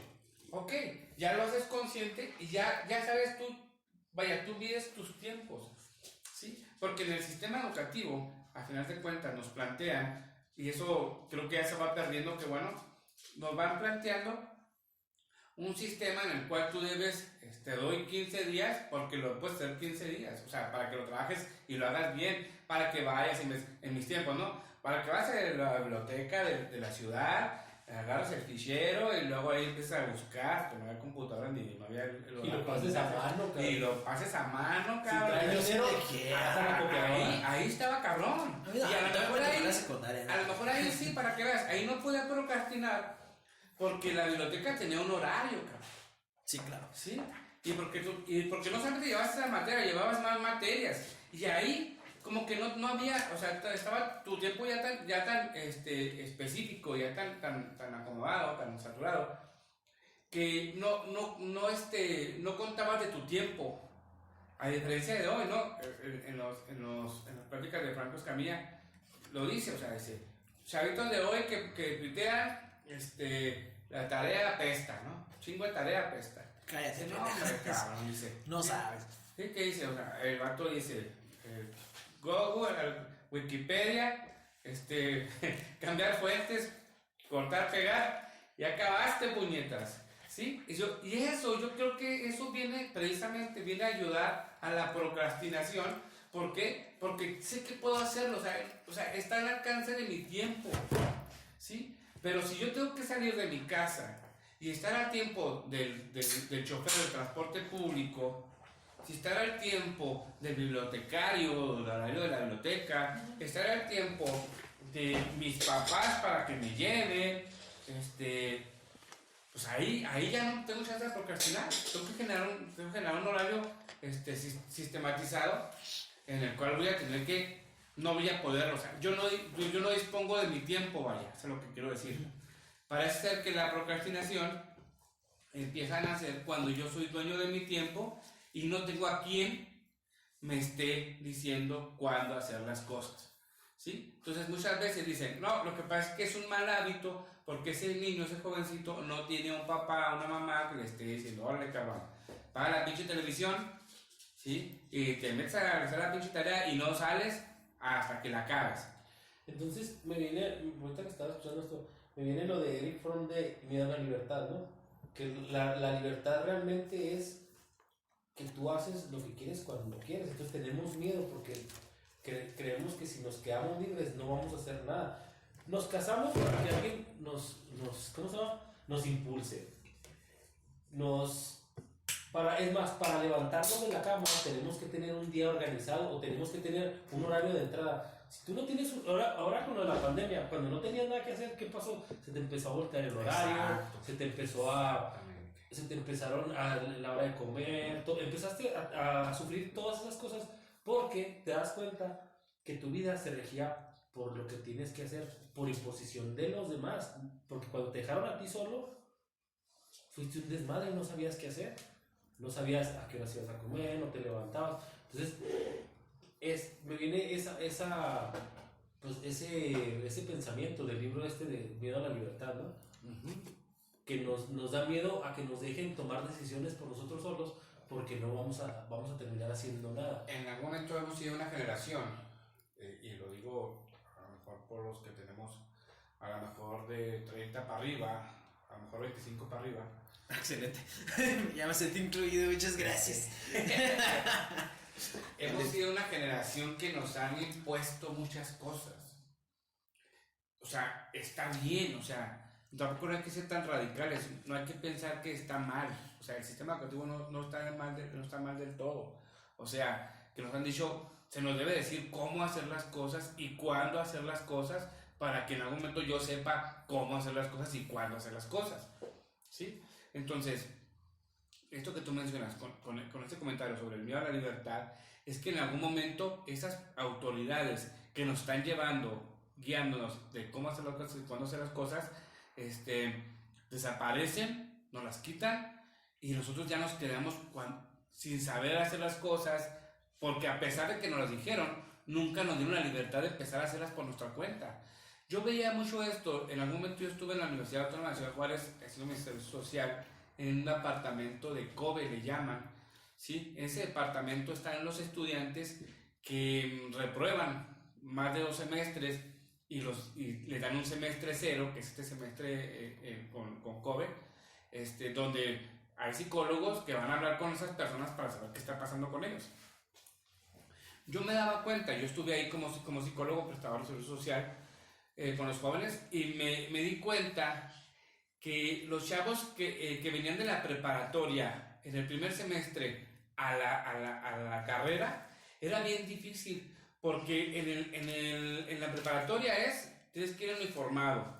Ok, ya lo haces consciente y ya sabes tú, tú mides tus tiempos, ¿sí? Porque en el sistema educativo, a final de cuentas, nos plantean, y eso creo que ya se va perdiendo, que bueno, nos van planteando un sistema en el cual tú debes, te doy 15 días porque lo puedes hacer 15 días, o sea, para que lo trabajes y lo hagas bien, para que vayas en mis tiempos, ¿no? Para que vayas a la biblioteca de la ciudad, agarras el fichero y luego ahí empiezas a buscar, que no había computadora ni no había... Y lo pases a mano, cabrón. Y lo pases a mano, Si cabrón. traes dinero, hasta la copiadora. Ahí estaba cabrón. Y a lo mejor ahí sí, para que veas, ahí no podía procrastinar porque la biblioteca tenía un horario, cabrón. Sí, claro. ¿Sí? Y porque no solamente llevabas esa materia, llevabas más materias. Y ahí como que no había, o sea, estaba tu tiempo ya tan específico, ya tan acomodado, tan saturado, que no contabas de tu tiempo. A diferencia de hoy, ¿no? En las prácticas de Franco Escamilla lo dice, o sea, dice, chavitos de hoy que tuitean, la tarea apesta, ¿no? Chingo de tarea apesta. Cállate, No, hombre, cabrón, dice. no sabes. ¿Sí? ¿Qué dice? O sea, el vato dice, Google, Wikipedia, cambiar fuentes, cortar, pegar, y acabaste, puñetas. ¿Sí? Y eso, yo creo que eso viene a ayudar a la procrastinación. ¿Por qué? Porque sé que puedo hacerlo, o sea, está al alcance de mi tiempo. ¿Sí? Pero si yo tengo que salir de mi casa y estar al tiempo del chofer del transporte público, si estar al tiempo del bibliotecario, del horario de la biblioteca, estar al tiempo de mis papás para que me lleven, pues ahí ya no tengo chance de procrastinar. Tengo que generar un horario sistematizado en el cual voy a tener que no voy a poder, o sea, yo no dispongo de mi tiempo, vaya, eso es lo que quiero decir. Parece ser que la procrastinación empieza a nacer cuando yo soy dueño de mi tiempo y no tengo a quien me esté diciendo cuándo hacer las cosas, ¿sí? Entonces muchas veces dicen, no, lo que pasa es que es un mal hábito porque ese niño, ese jovencito no tiene un papá, una mamá que le esté diciendo, órale cabrón, paga la pinche televisión, ¿sí? Y te metes a realizar la pinche tarea y no sales hasta que la acabes. Entonces me viene, ahorita que estaba escuchando esto, me viene lo de Eric Fromm de Miedo a la Libertad, ¿no? Que la libertad realmente es que tú haces lo que quieres cuando lo quieres. Entonces tenemos miedo porque creemos que si nos quedamos libres no vamos a hacer nada. Nos casamos para que alguien ¿cómo se llama? Nos impulse. Es más, para levantarnos de la cama tenemos que tener un día organizado o tenemos que tener un horario de entrada. Si tú no tienes ahora con lo de la pandemia, cuando no tenías nada que hacer, ¿qué pasó? Se te empezó a voltear el horario, Exacto. se te empezaron a la hora de comer, empezaste a sufrir todas esas cosas porque te das cuenta que tu vida se regía por lo que tienes que hacer, por imposición de los demás, porque cuando te dejaron a ti solo, fuiste un desmadre y no sabías qué hacer, no sabías a qué horas ibas a comer, no te levantabas, entonces me viene pues ese pensamiento del libro de Miedo a la Libertad, ¿no? Que nos da miedo a que nos dejen tomar decisiones por nosotros solos porque no vamos a terminar haciendo nada. En algún momento hemos sido una generación, y lo digo a lo mejor por los que tenemos a lo mejor de 30 para arriba, a lo mejor 25 para arriba. Excelente. Ya me sentí incluido, muchas gracias. Hemos sido una generación que nos han impuesto muchas cosas. O sea, está bien, o sea, tampoco no hay que ser tan radicales, no hay que pensar que está mal. O sea, el sistema educativo no está mal del todo. O sea, que nos han dicho, se nos debe decir cómo hacer las cosas y cuándo hacer las cosas para que en algún momento yo sepa cómo hacer las cosas y cuándo hacer las cosas, ¿sí? Entonces, esto que tú mencionas con este comentario sobre el miedo a la libertad, es que en algún momento esas autoridades que nos están guiándonos de cómo hacer las cosas y cuándo hacer las cosas, desaparecen, nos las quitan y nosotros ya nos quedamos sin saber hacer las cosas, porque a pesar de que nos las dijeron, nunca nos dieron la libertad de empezar a hacerlas por nuestra cuenta. Yo veía mucho esto, en algún momento yo estuve en la Universidad Autónoma de Ciudad Juárez haciendo mi servicio social en un departamento de COBE, le llaman, ¿sí? En ese departamento están los estudiantes que reprueban más de 2 semestres y le dan un semestre cero, que es este semestre con COBE, donde hay psicólogos que van a hablar con esas personas para saber qué está pasando con ellos. Yo me daba cuenta, yo estuve ahí como psicólogo, prestador de servicio social con los jóvenes, y me di cuenta que los chavos que venían de la preparatoria en el primer semestre a la carrera, era bien difícil, porque en la preparatoria tienes que ir uniformado,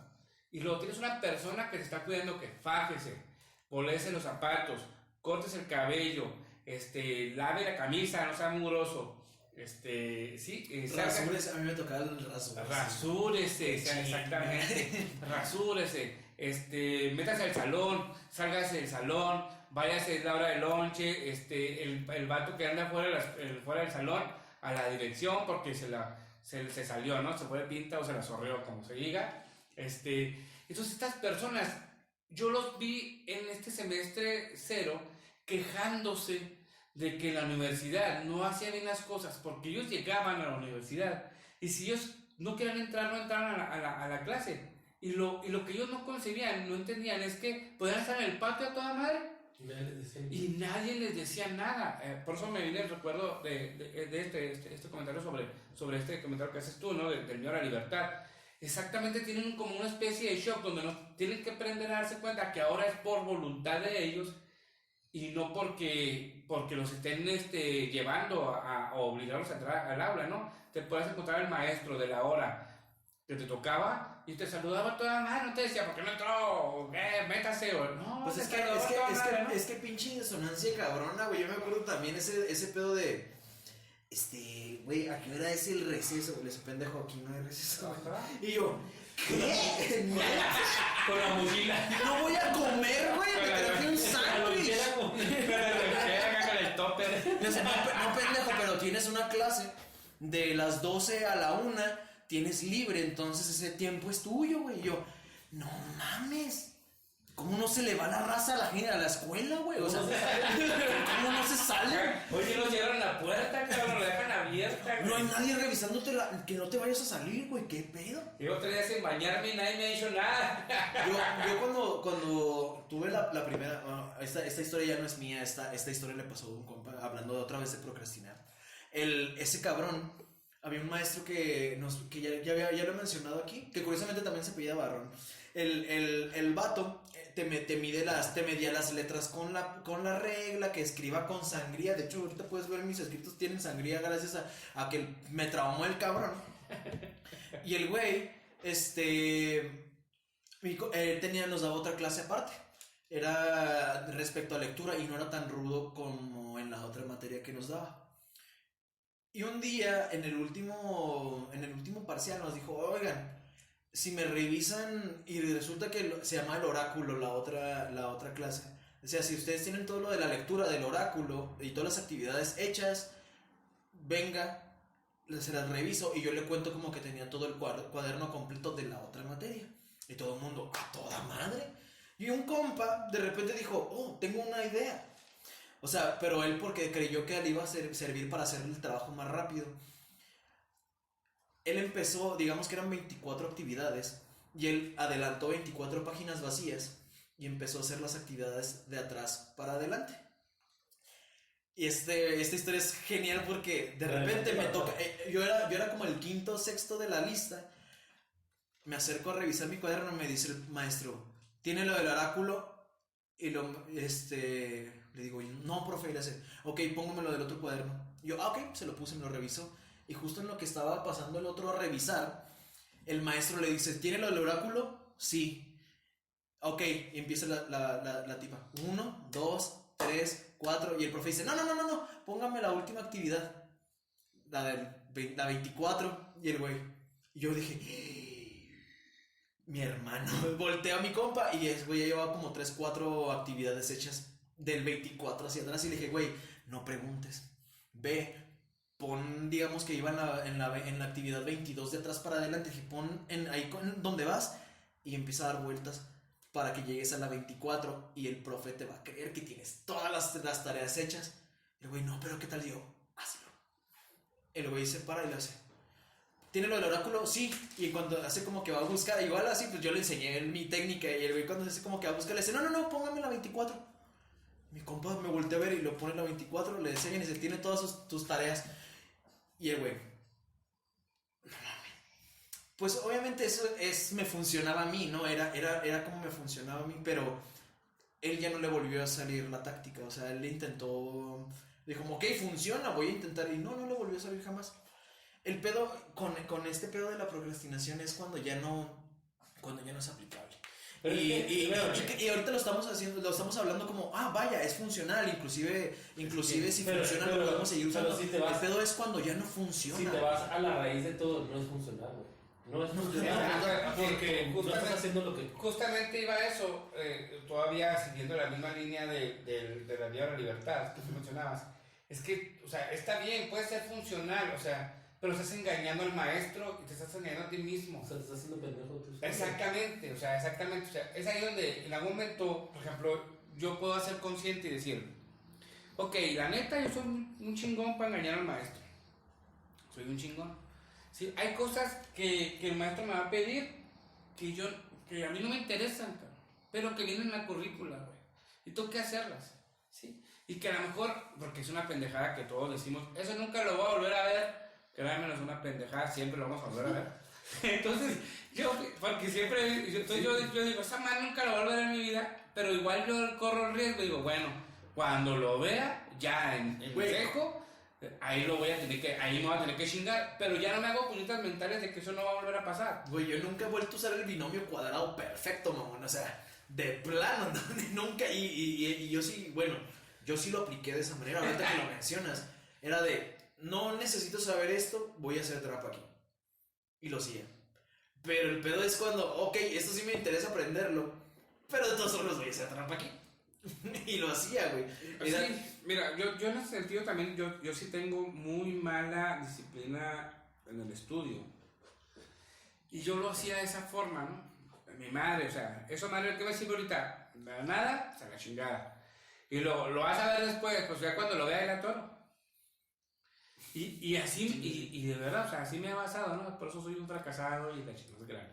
y luego tienes una persona que te está cuidando, que fájese, polece los zapatos, cortes el cabello, lave la camisa, no sea mugroso, Rasúrese, a mí me tocaba el rasúrese. Rasúrese, exactamente, rasúrese, métase al salón, sálgase del salón, váyase a la hora del lonche, el vato que anda fuera del salón, a la dirección porque se salió, ¿no? Se fue de pinta o se la sorreó, como se diga. Entonces estas personas, yo los vi en este semestre cero quejándose de que la universidad no hacía bien las cosas, porque ellos llegaban a la universidad y si ellos no querían entrar, no entraban a la clase. Y lo que ellos no concebían, no entendían, es que podían estar en el patio a toda madre y nadie les decía nada. Por eso me viene el recuerdo de este comentario sobre este comentario que haces tú, ¿no? Del miedo a la libertad. Exactamente, tienen como una especie de shock donde tienen que aprender a darse cuenta que ahora es por voluntad de ellos y no porque los estén llevando o obligarlos a entrar al aula, ¿no? Te puedes encontrar el maestro de la hora que te tocaba y te saludaba toda madre, no te decía, ¿por qué no entró? Métase, o no. Pues es que pinche disonancia cabrona, güey. Yo me acuerdo también ese pedo de... güey, ¿a qué hora es el receso? Le dice, pendejo, aquí no hay receso. Ajá. Y yo, ¿qué? No, Con la mochila. no voy a comer, güey, me traje un sándwich. Con el topper. Le dice, no, pendejo, pero tienes una clase de las 12 a la 1, tienes libre, entonces ese tiempo es tuyo, güey. Y yo, no mames. ¿Cómo no se le va la raza a la gente a la escuela, güey? O sea, ¿cómo no se sale? Oye, no cierran la puerta, cabrón, la dejan abierta, güey. No hay nadie revisándote que no te vayas a salir, güey. ¿Qué pedo? Yo otro día sin bañarme y nadie me ha dicho nada. Yo cuando tuve la primera... bueno, esta historia ya no es mía, esta historia le pasó a un compa, hablando otra vez de procrastinar. Ese cabrón, había un maestro que ya lo he mencionado aquí, que curiosamente también se apellida Barrón. El vato te medía las letras con la regla, que escriba con sangría. De hecho, ahorita puedes ver mis escritos tienen sangría gracias a que me traumó el cabrón. Y el güey, nos daba otra clase aparte. Era respecto a lectura y no era tan rudo como en la otra materia que nos daba. Y un día, en el último parcial, nos dijo, oigan, si me revisan y resulta que se llama el oráculo, la otra clase. O sea, si ustedes tienen todo lo de la lectura del oráculo y todas las actividades hechas, venga, se las reviso y yo le cuento como que tenía todo el cuaderno completo de la otra materia. Y todo el mundo, ¡a toda madre! Y un compa de repente dijo, oh, tengo una idea. O sea, pero él porque creyó que le iba a servir para hacer el trabajo más rápido. Él empezó, digamos que eran 24 actividades, y él adelantó 24 páginas vacías y empezó a hacer las actividades de atrás para adelante. Y esta historia es genial porque de repente me toca, yo era como el quinto, sexto de la lista, me acerco a revisar mi cuaderno y me dice el maestro, ¿tiene lo del oráculo? Y le digo, no, profe, y le hace, ok, póngamelo del otro cuaderno. Y yo, ok, se lo puse, me lo revisó. Y justo en lo que estaba pasando el otro a revisar, el maestro le dice, ¿tiene lo del oráculo? Sí. Ok, y empieza la tipa. 1, 2, 3, 4. Y el profe dice, no, póngame la última actividad. La 24. Y el güey. Y yo dije, mi hermano. Volteo a mi compa y ese güey ya llevaba como 3, 4 actividades hechas del 24 hacia atrás. Y le dije, güey, no preguntes. Ve. Pon, digamos que iba en la actividad 22 de atrás para adelante. Y pon ahí donde vas y empieza a dar vueltas para que llegues a la 24 y el profe te va a creer que tienes todas las tareas hechas. El güey, no, pero ¿qué tal? Digo, hazlo. El güey se para y lo hace. ¿Tiene lo del oráculo? Sí. Y cuando hace como que va a buscar, igual así, pues yo le enseñé mi técnica. Y el güey cuando hace como que va a buscar, le dice, no, póngame la 24. Mi compa me voltea a ver y lo pone la 24, le enseñan y se tiene todas tus tareas. Y el güey, no mames. Pues obviamente eso me funcionaba a mí, ¿no? Era como me funcionaba a mí, pero él ya no le volvió a salir la táctica. O sea, él le intentó, dijo, ok, funciona, voy a intentar. Y no le volvió a salir jamás. El pedo con este pedo de la procrastinación es cuando ya no es aplicable. Y ahorita lo estamos hablando como, vaya, es funcional, inclusive si funciona lo podemos seguir usando. Si el pedo es cuando ya no funciona. Si te vas a la raíz de todo, no es funcional, güey. No es funcional. Porque no estás haciendo lo que... Justamente iba a eso, todavía siguiendo la misma línea de la vía de la libertad que tú mencionabas. Es que, o sea, está bien, puede ser funcional, o sea, pero estás engañando al maestro y te estás engañando a ti mismo. O sea, te estás haciendo pendejo tú solo. Exactamente, o sea, es ahí donde en algún momento, por ejemplo, yo puedo ser consciente y decir, ok, la neta, yo soy un chingón para engañar al maestro. Soy un chingón. Sí, hay cosas que el maestro me va a pedir que a mí no me interesan, pero que vienen en la currícula, güey. Y tengo que hacerlas, ¿sí? Y que a lo mejor, porque es una pendejada que todos decimos, eso nunca lo voy a volver a ver. Créanme, no es una pendejada, siempre lo vamos a volver a ver. Entonces, porque siempre, yo digo, esa madre nunca lo voy a volver a ver en mi vida, pero igual yo corro el riesgo, digo, bueno, cuando lo vea, ya en seco, ahí me voy a tener que chingar, pero ya no me hago puñetas mentales de que eso no va a volver a pasar. Güey, yo nunca he vuelto a usar el binomio cuadrado perfecto, mamón, o sea, de plano, nunca, y yo sí, bueno, yo sí lo apliqué de esa manera, ahorita que lo mencionas, era de, no necesito saber esto, voy a hacer trap aquí. Y lo hacía. Pero el pedo es cuando, ok, esto sí me interesa aprenderlo, pero de todos modos voy a hacer trap aquí. Y lo hacía, güey. Sí, mira, yo en ese sentido también, yo sí tengo muy mala disciplina en el estudio. Y yo lo hacía de esa forma, ¿no? Mi madre, o sea, eso madre, ¿qué me sirve ahorita? Nada, o sea, la chingada. Y lo vas a ver después, pues ya cuando lo vea el atoro. Y así, y de verdad, o sea, así me ha basado, ¿no? Por eso soy un fracasado y la chingada es grande.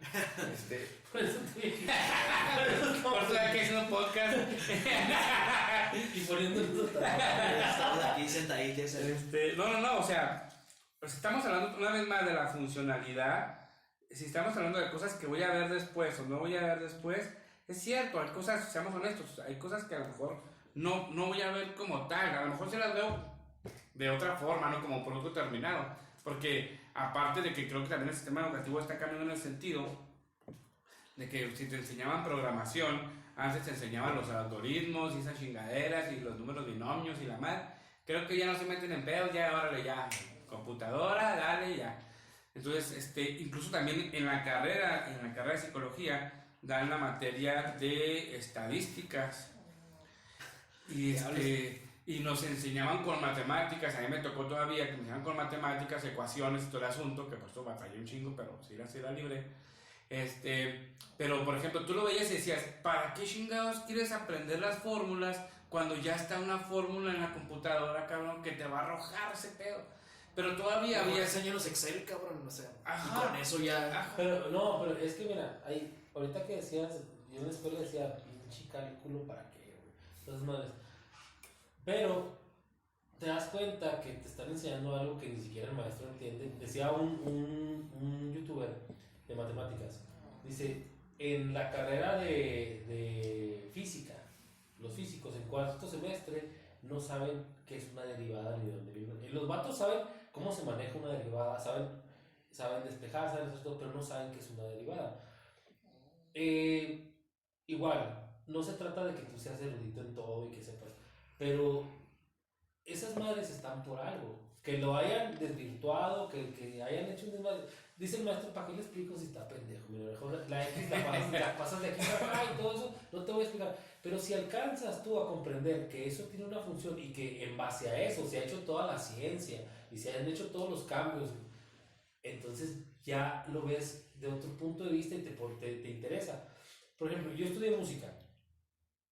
Por eso te dije. Por eso que es un podcast. Y poniendo Estamos aquí sentaditos. No, o sea, pues estamos hablando una vez más de la funcionalidad. Si estamos hablando de cosas que voy a ver después o no voy a ver después, es cierto, hay cosas, seamos honestos, hay cosas que a lo mejor no voy a ver como tal, a lo mejor sí las veo de otra forma, no como producto terminado, porque aparte de que creo que también el sistema educativo está cambiando en el sentido de que si te enseñaban programación, antes te enseñaban los algoritmos y esas chingaderas y los números binomios y la madre, creo que ya no se meten en pedos, ya órale, ya, computadora, dale, ya. Entonces, incluso también en la carrera de psicología, dan la materia de estadísticas y nos enseñaban con matemáticas. A mí me tocó todavía que me enseñaban con matemáticas, ecuaciones y todo el asunto, que por eso batallé un chingo, pero sí la libre. Pero por ejemplo, tú lo veías y decías, ¿para qué chingados quieres aprender las fórmulas cuando ya está una fórmula en la computadora, cabrón, que te va a arrojar ese pedo? Pero todavía había... enseñanos Excel, cabrón, o sea, Ajá. y con eso ya... Pero pero es que mira, ahorita que decías, yo en la escuela decía, pinche cálculo, ¿para qué, güey? Entonces, madres. Pero te das cuenta que te están enseñando algo que ni siquiera el maestro entiende. Decía un youtuber de matemáticas, dice, en la carrera de física, los físicos en cuarto semestre no saben qué es una derivada ni de dónde viene. Los vatos saben cómo se maneja una derivada, saben despejar, saben hacer todo, pero no saben qué es una derivada. Igual, no se trata de que tú seas erudito en todo y que sepas, pero esas madres están por algo. Que lo hayan desvirtuado, que hayan hecho un desmadre. Dice el maestro, ¿para qué le explico si está pendejo? Mira, mejor la X la pasas de aquí para acá y todo eso, no te voy a explicar. Pero si alcanzas tú a comprender que eso tiene una función y que en base a eso se ha hecho toda la ciencia y se han hecho todos los cambios, entonces ya lo ves de otro punto de vista y te interesa. Por ejemplo, yo estudié música.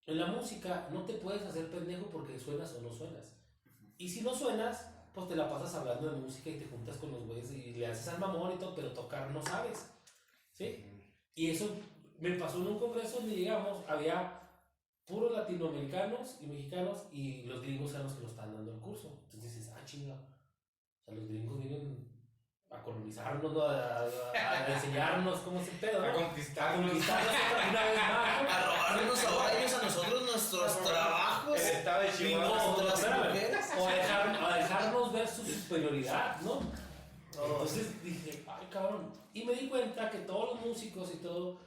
En la música no te puedes hacer pendejo porque suenas o no suenas. Y si no suenas, pues te la pasas hablando de música y te juntas con los güeyes y le haces al mamón y todo, pero tocar no sabes. ¿Sí? Y eso me pasó en un congreso donde llegamos, había puros latinoamericanos y mexicanos y los gringos eran los que nos estaban dando el curso. Entonces dices, chinga. O sea, los gringos vienen a colonizarnos, ¿no? a enseñarnos cómo es el pedo, ¿no? A conquistarnos. Una vez más, ¿no? A robarnos ahora ellos a nosotros nuestros trabajos. El estado de Y Chihuahua. nuestras mujeres. O a dejarnos ver su superioridad, ¿no? Entonces dije, ay cabrón. Y me di cuenta que todos los músicos y todo,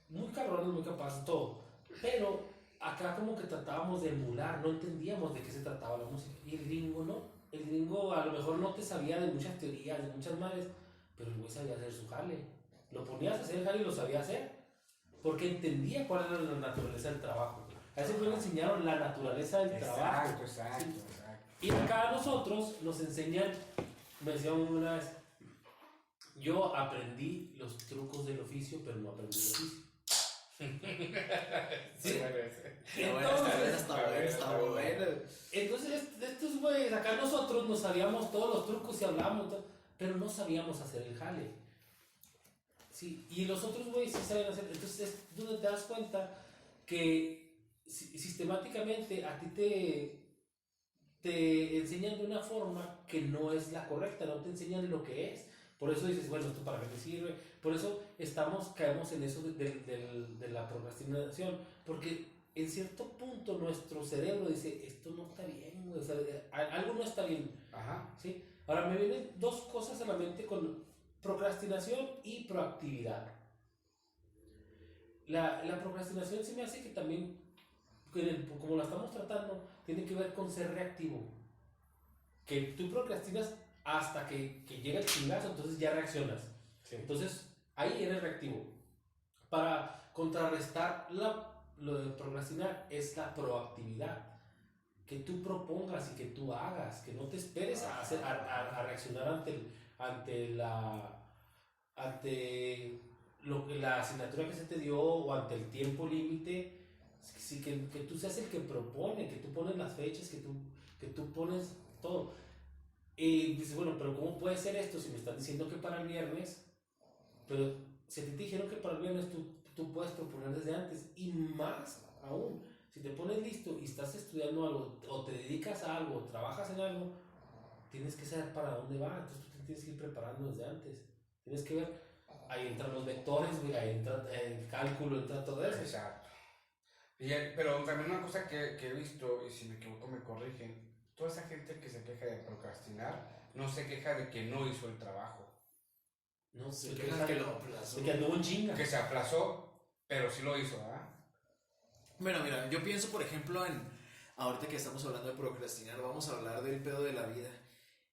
muy cabrones, muy capaces, todo. Pero acá como que tratábamos de emular, no entendíamos de qué se trataba la música. Y el gringo no. El gringo a lo mejor no te sabía de muchas teorías, de muchas madres, pero el güey sabía hacer su jale. Lo ponías a hacer el jale y lo sabía hacer. Porque entendía cuál era la naturaleza del trabajo. A ese güey le enseñaron la naturaleza del trabajo. Exacto. Y acá a nosotros nos enseñan, me decían una vez, yo aprendí los trucos del oficio, pero no aprendí el oficio. ¿Sí? Está bueno. Entonces estos güeyes, acá nosotros nos sabíamos todos los trucos y hablábamos, pero no sabíamos hacer el jale. Sí, y los otros güeyes sí saben hacer. Entonces es donde te das cuenta que sistemáticamente a ti te enseñan de una forma que no es la correcta, no te enseñan lo que es. Por eso dices, bueno, ¿esto para qué te sirve? Por eso caemos en eso de la procrastinación, porque en cierto punto nuestro cerebro dice, esto no está bien, o sea, algo no está bien. Ajá. ¿Sí? Ahora me vienen dos cosas a la mente con procrastinación y proactividad. La procrastinación se me hace que también, como la estamos tratando, tiene que ver con ser reactivo. que tú procrastinas hasta que llega el chingazo, entonces ya reaccionas. Sí. Entonces, ahí eres reactivo. Para contrarrestar lo de procrastinar es la proactividad. Que tú propongas y que tú hagas, que no te esperes a reaccionar ante la asignatura que se te dio o ante el tiempo límite. Sí, que tú seas el que propone, que tú pones las fechas, que tú pones todo. Y dices, bueno, pero ¿cómo puede ser esto si me están diciendo que para el viernes? Pero si a ti te dijeron que para el viernes tú puedes proponer desde antes, y más aún, si te pones listo y estás estudiando algo, o te dedicas a algo, o trabajas en algo, tienes que saber para dónde va, entonces tú te tienes que ir preparando desde antes. Tienes que ver, ahí entran los vectores, ahí entra el cálculo, entra todo eso. Exacto. Pero también una cosa que he visto, y si me equivoco me corrigen, toda esa gente que se queja de procrastinar, no se queja de que no hizo el trabajo. No sé, Se quejan que lo aplazó. de que anduvo en chinga. Que se aplazó, pero sí lo hizo, ¿verdad? Bueno, mira, yo pienso, por ejemplo, ahorita que estamos hablando de procrastinar, vamos a hablar del pedo de la vida.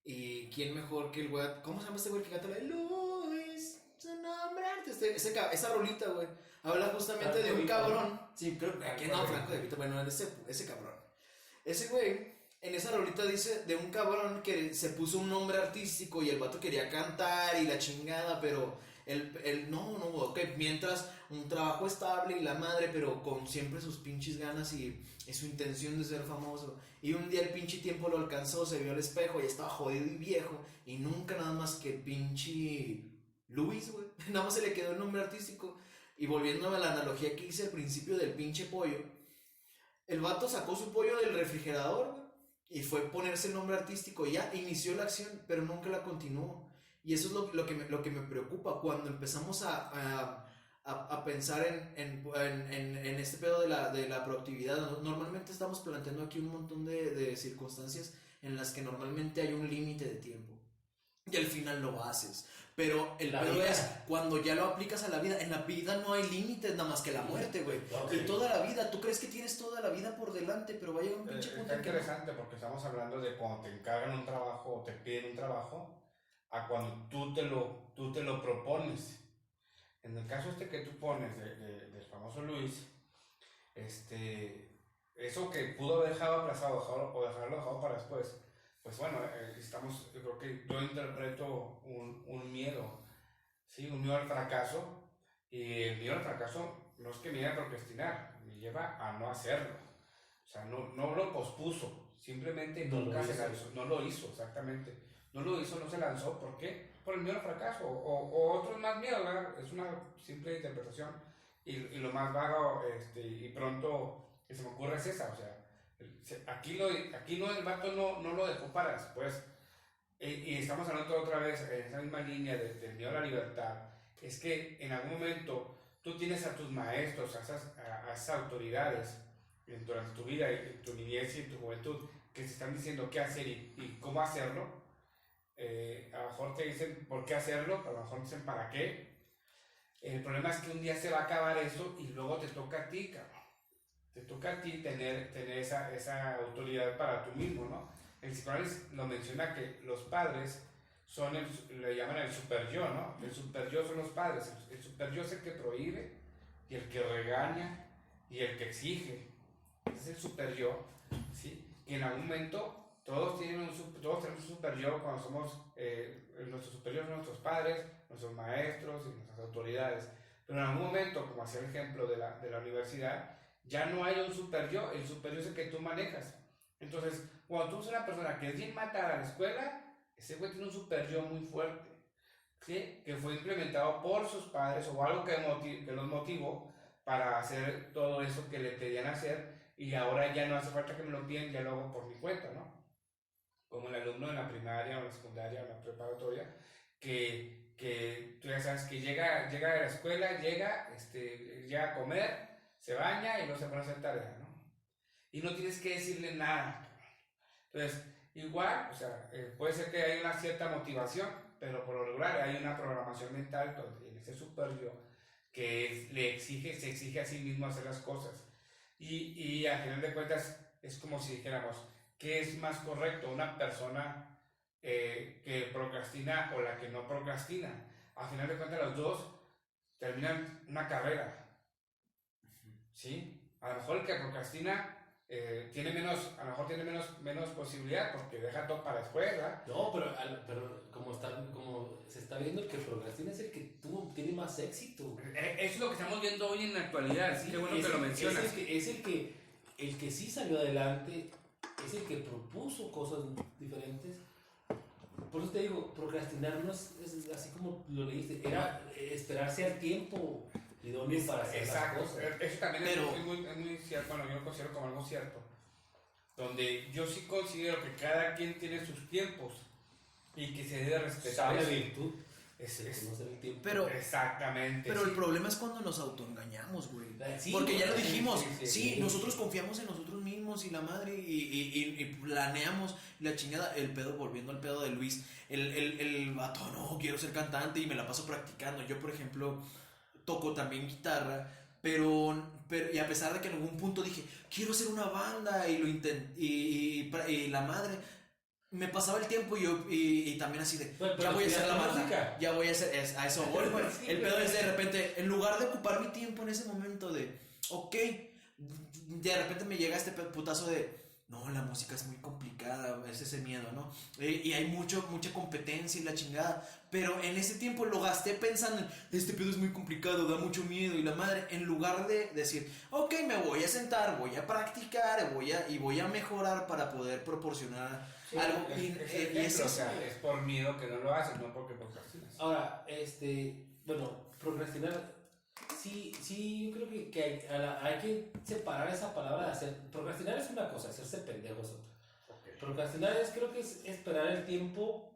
Y quién mejor que el güey, ¿cómo se llama este güey que canta la de Luis? Su nombre antes. Esa rolita, güey, habla justamente Franco de un de Vita. cabrón. Sí, creo que no, Franco de Franco de Vita, bueno, ese cabrón. Ese güey, en esa rolita dice de un cabrón que se puso un nombre artístico y el vato quería cantar y la chingada, pero no, ok, mientras un trabajo estable y la madre, pero con siempre sus pinches ganas y su intención de ser famoso. Y un día el pinche tiempo lo alcanzó, se vio al espejo y estaba jodido y viejo y nunca nada más que pinche Luis, güey, nada más se le quedó el nombre artístico. Y volviéndome a la analogía que hice al principio del pinche pollo, el vato sacó su pollo del refrigerador, güey, y fue ponerse el nombre artístico y ya inició la acción, pero nunca la continuó. Y eso es lo que me preocupa cuando empezamos a pensar en este pedo de la proactividad. Normalmente estamos planteando aquí un montón de circunstancias en las que normalmente hay un límite de tiempo. Y al final lo haces. Pero el pedo es cuando ya lo aplicas a la vida. En la vida no hay límites nada más que la muerte, güey. Okay. Y toda la vida, tú crees que tienes toda la vida por delante, pero va a llegar un pinche punto Está en que interesante porque estamos hablando de cuando te encargan un trabajo o te piden un trabajo, a cuando tú te lo propones. En el caso que tú pones del famoso Luis, eso que pudo haber dejado aplazado o dejarlo dejado para después, pues bueno, yo creo que yo interpreto un miedo, ¿sí? Un miedo al fracaso, y el miedo al fracaso no es que me lleve a procrastinar, me lleva a no hacerlo. O sea, no lo pospuso, simplemente No nunca lo se hizo. lanzó, no lo hizo, exactamente. No lo hizo, no se lanzó, ¿por qué? Por el miedo al fracaso, o otros más miedos, ¿verdad? Es una simple interpretación, y lo más vago, y pronto que se me ocurre es esa, o sea, aquí no, el vato no lo dejó para después, y estamos hablando otra vez en esa misma línea del miedo a la libertad. Es que en algún momento tú tienes a tus maestros, a esas autoridades durante tu vida, y tu niñez y tu juventud, que te están diciendo qué hacer y cómo hacerlo. A lo mejor te dicen por qué hacerlo, pero a lo mejor dicen para qué. El problema es que un día se va a acabar eso y luego te toca a ti, cabrón. Te toca a ti tener esa autoridad para tú mismo, ¿no? El psicoanálisis nos menciona que los padres le llaman el super yo, ¿no? El super yo son los padres. El super yo es el que prohíbe y el que regaña y el que exige. Es el super yo, ¿sí? Que en algún momento todos tenemos un super yo cuando somos, nuestros superiores son nuestros padres, nuestros maestros y nuestras autoridades. Pero en algún momento, como hacía el ejemplo de la universidad, ya no hay un super yo, el super yo es el que tú manejas. Entonces, cuando tú eres una persona que es bien matada a la escuela, ese güey tiene un super yo muy fuerte, ¿sí? Que fue implementado por sus padres o algo que los motivó para hacer todo eso que le pedían hacer, y ahora ya no hace falta que me lo piden, ya lo hago por mi cuenta, ¿no? Como el alumno en la primaria o en la secundaria o en la preparatoria, que tú ya sabes que llega de la escuela, llega a comer, se baña y no se pone a hacer tarea, ¿no? Y no tienes que decirle nada. Entonces, igual, o sea, puede ser que haya una cierta motivación, pero por lo regular hay una programación mental en ese super yo que se exige a sí mismo hacer las cosas. Y a final de cuentas es como si dijéramos, ¿qué es más correcto? ¿Una persona que procrastina o la que no procrastina? Al final de cuentas, los dos terminan una carrera, ¿sí? A lo mejor el que procrastina tiene menos, a lo mejor tiene menos posibilidad porque deja todo para después, ¿verdad? No, pero como se está viendo, el que procrastina es el que tiene más éxito. Es lo que estamos viendo hoy en la actualidad, sí, qué bueno que lo mencionas. Es el que sí salió adelante, es el que propuso cosas diferentes. Por eso te digo, procrastinar no es así como lo leíste, era esperarse al tiempo idóneo para hacer las cosas. Eso también Pero, es muy cierto, bueno, yo lo considero como algo cierto, donde yo sí considero que cada quien tiene sus tiempos y que se debe respetar. Sabe virtud. Es, Conocer el tiempo. Pero, exactamente. pero sí. el problema es cuando nos autoengañamos, güey. Sí, Porque ya lo dijimos, sí, sí, nosotros confiamos en nosotros mismos y la madre y planeamos la chingada, el pedo, volviendo al pedo de Luis, el vato, no, quiero ser cantante y me la paso practicando. Yo, por ejemplo, toco también guitarra, pero y a pesar de que en algún punto dije, quiero hacer una banda y lo intenté, y la madre... Me pasaba el tiempo y también así de, pero ya voy a hacer la banda, música. ya voy a hacer, a eso voy, güey. Sí, El pedo es de repente, en lugar de ocupar mi tiempo en ese momento de, ok, de repente me llega este putazo de, no, la música es muy complicada, es ese miedo, ¿no? Y hay mucha competencia y la chingada, pero en ese tiempo lo gasté pensando en, este pedo es muy complicado, da mucho miedo y la madre, en lugar de decir, ok, me voy a sentar, voy a practicar, voy a mejorar para poder proporcionar algo. O sea, es por miedo que no lo haces, no porque procrastinas. Ahora, bueno, procrastinar, sí, yo creo que hay que separar esa palabra de hacer. Procrastinar es una cosa, hacerse pendejo es otra. Okay. Procrastinar creo que es esperar el tiempo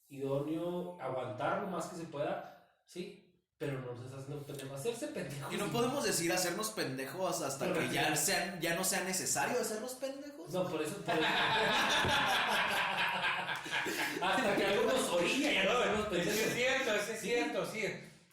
idóneo, aguantar lo más que se pueda, sí, pero no se está haciendo pendejo, hacerse pendejo. Y no podemos decir hacernos pendejos hasta que ya no sea necesario hacernos pendejos. No, por eso. Hasta que algunos orillan ya no hacemos pendejos. Es cierto, sí.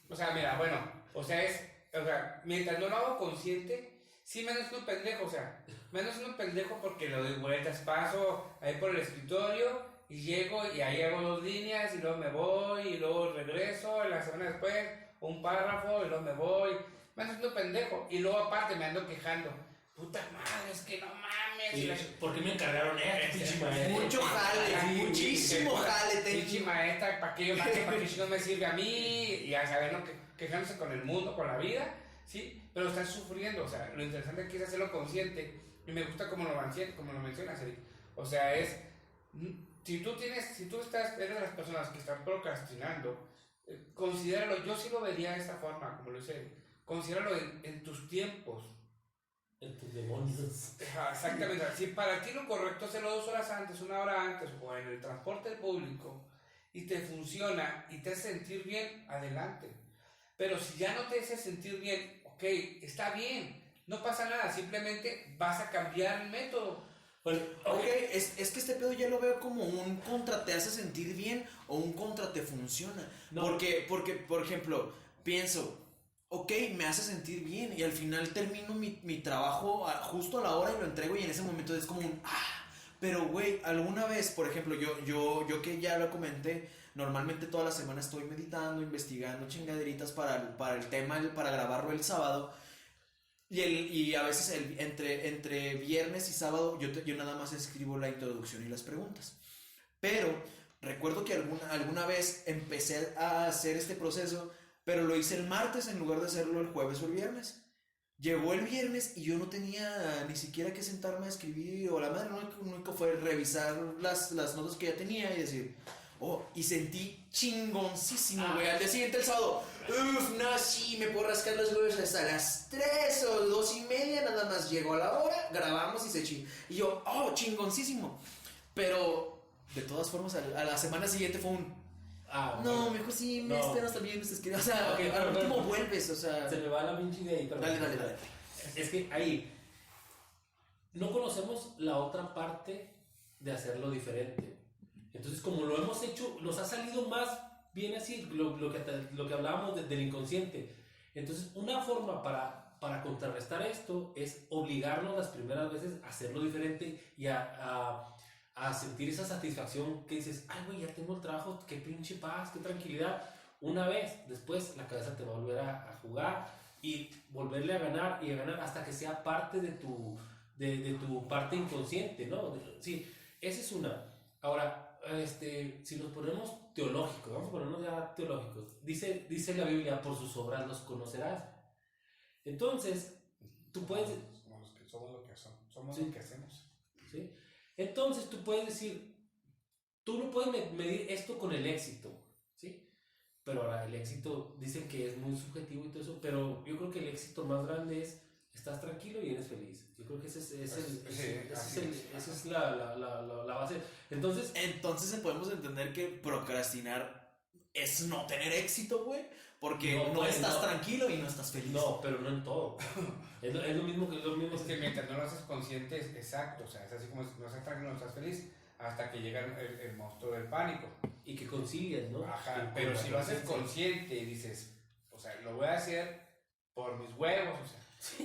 O sea, mira, bueno, o sea, mientras no lo hago consciente, sí menos que un pendejo, o sea, menos que un pendejo porque lo doy vueltas, paso ahí por el escritorio y llego y ahí hago 2 líneas y luego me voy y luego regreso y la semana después un párrafo y luego me voy, menos que un pendejo y luego aparte me ando quejando, puta madre, es que no mames. Sí, ¿por qué me encargaron pinche maestra? Mucho jale, muchísimo jale. Pinche maestra, ¿para qué no me sirve a mí? Y a saber, ¿no? Quejándose con el mundo, con la vida, ¿sí? Pero están sufriendo, o sea, lo interesante aquí es hacerlo consciente. Y me gusta como lo mencionas, Eric. O sea, si tú eres de las personas que están procrastinando, considéralo, yo sí lo vería de esta forma, como lo dice Eric. Considéralo en tus tiempos. En tus demonios. Exactamente. Si para ti lo correcto es hacerlo 2 horas antes, 1 hora antes, o en el transporte público, y te funciona y te hace sentir bien, adelante. Pero si ya no te hace sentir bien, ok, está bien, no pasa nada, simplemente vas a cambiar el método. Bueno, ok, es que este pedo ya lo veo como un contra te hace sentir bien o un contra te funciona. No. Porque, por ejemplo, pienso, ok, me hace sentir bien y al final termino mi trabajo justo a la hora y lo entrego y en ese momento es como un pero güey, alguna vez, por ejemplo, yo que ya lo comenté, normalmente toda la semana estoy meditando, investigando chingaderitas para el tema, para grabarlo el sábado. Y a veces entre viernes y sábado yo nada más escribo la introducción y las preguntas. Pero recuerdo que alguna vez empecé a hacer este proceso, pero lo hice el martes en lugar de hacerlo el jueves o el viernes. Llegó el viernes y yo no tenía ni siquiera que sentarme a escribir, o la madre, lo único fue revisar las notas que ya tenía y decir, y sentí chingoncísimo, güey. Al día siguiente, el sábado, no, sí, me puedo rascar los huevos hasta las 3 o 2:30, nada más llego a la hora, grabamos y se ching. Y yo, chingoncísimo. Pero, de todas formas, a la semana siguiente fue un, no, mejor sí, me espero hasta el viernes escribir. O sea, al último vuelves, o sea. Se me va la pinche idea ahí, pero. Dale. Es que ahí no conocemos la otra parte de hacerlo diferente. Entonces, como lo hemos hecho, nos ha salido más bien así, lo que hablábamos del inconsciente. Entonces, una forma para para contrarrestar esto es obligarnos las primeras veces a hacerlo diferente y a sentir esa satisfacción que dices, ay, güey, ya tengo el trabajo, qué pinche paz, qué tranquilidad. Una vez, después la cabeza te va a volver a jugar y volverle a ganar y a ganar hasta que sea parte de tu parte inconsciente, ¿no? Sí, esa es una. Ahora, si nos ponemos teológicos, vamos a ponernos ya teológicos, dice la Biblia, por sus obras los conocerás. Entonces, tú puedes... Somos lo que somos sí, lo que hacemos. ¿sí? Entonces, tú puedes decir, tú no puedes medir esto con el éxito, ¿sí? Pero ahora el éxito, dicen que es muy subjetivo y todo eso, pero yo creo que el éxito más grande es, estás tranquilo y eres feliz. Yo creo que esa es la base. Entonces podemos entender que procrastinar es no tener éxito, güey. Porque no estás tranquilo y no estás feliz. No, pero no en todo. es lo mismo que... Es que mientras no lo haces consciente, es exacto. O sea, es así como no estás tranquilo, no estás feliz, hasta que llega el monstruo del pánico. Y que concilias, ¿no? Ajá, pero si lo haces consciente y dices, o sea, lo voy a hacer por mis huevos, o sea.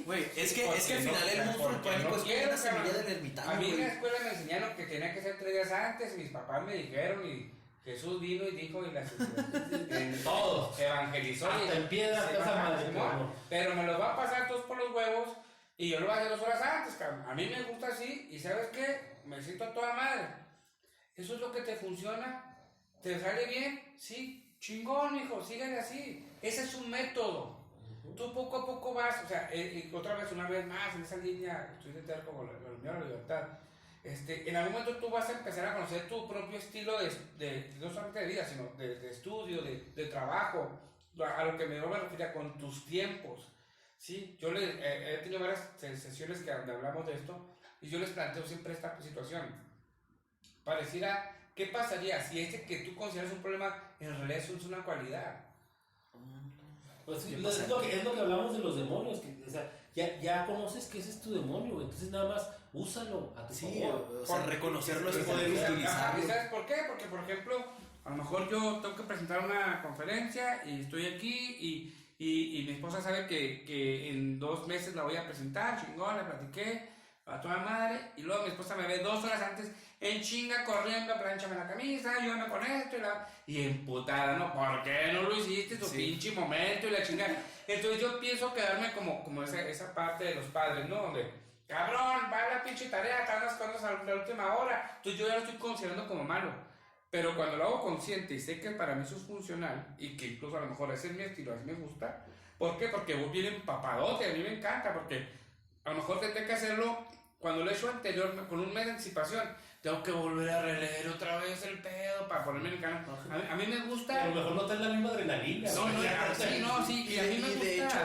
Güey, es que al final el monstruo del pánico es como una semilla del ermitaño. A mí en la escuela me enseñaron que tenía que ser 3 días antes, y mis papás me dijeron, y Jesús vino y dijo, y todos evangelizó. Hasta en piedra, casa madre. Pero me los va a pasar todos por los huevos, y yo lo voy a hacer 2 horas antes, cabrón. A mí me gusta así, y ¿sabes qué? Me siento a toda madre. ¿Eso es lo que te funciona? ¿Te sale bien? Sí, chingón, hijo, síguele así. Ese es un método. Tú poco a poco vas, o sea, otra vez, una vez más, en esa línea, estoy de tener como la libertad. En algún momento tú vas a empezar a conocer tu propio estilo no solamente de vida, sino de estudio, de trabajo, a lo que me refiero con tus tiempos. ¿Sí? Yo he tenido varias sesiones donde hablamos de esto, y yo les planteo siempre esta situación. Pareciera, ¿qué pasaría si que tú consideras un problema en realidad es una cualidad? Pues es lo que hablamos de los demonios, que, o sea, ya conoces que ese es tu demonio, entonces nada más úsalo a tu favor. O sea, reconocerlo es poder utilizarlo. ¿Sabes por qué? Porque, por ejemplo, a lo mejor yo tengo que presentar una conferencia y estoy aquí y mi esposa sabe que en 2 meses la voy a presentar, chingón, la platiqué a toda madre, y luego mi esposa me ve 2 horas antes en chinga corriendo, planchame la camisa, ayúdame con esto y emputada, ¿no? ¿Por qué no lo hiciste tu pinche momento y la chingada? Entonces yo pienso quedarme como esa parte de los padres, ¿no? Donde, cabrón, va la pinche tarea, te andas con la última hora. Entonces yo ya lo estoy considerando como malo. Pero cuando lo hago consciente y sé que para mí eso es funcional y que incluso a lo mejor ese es mi estilo, así me gusta. ¿Por qué? Porque vos bien empapadote, a mí me encanta, porque a lo mejor tendré que hacerlo cuando lo he hecho anterior, con un mes de anticipación. Tengo que volver a releer otra vez el pedo para ponerme en el canal. A mí me gusta. A lo mejor no te es la misma adrenalina. Sí, y a mí me gusta. De hecho,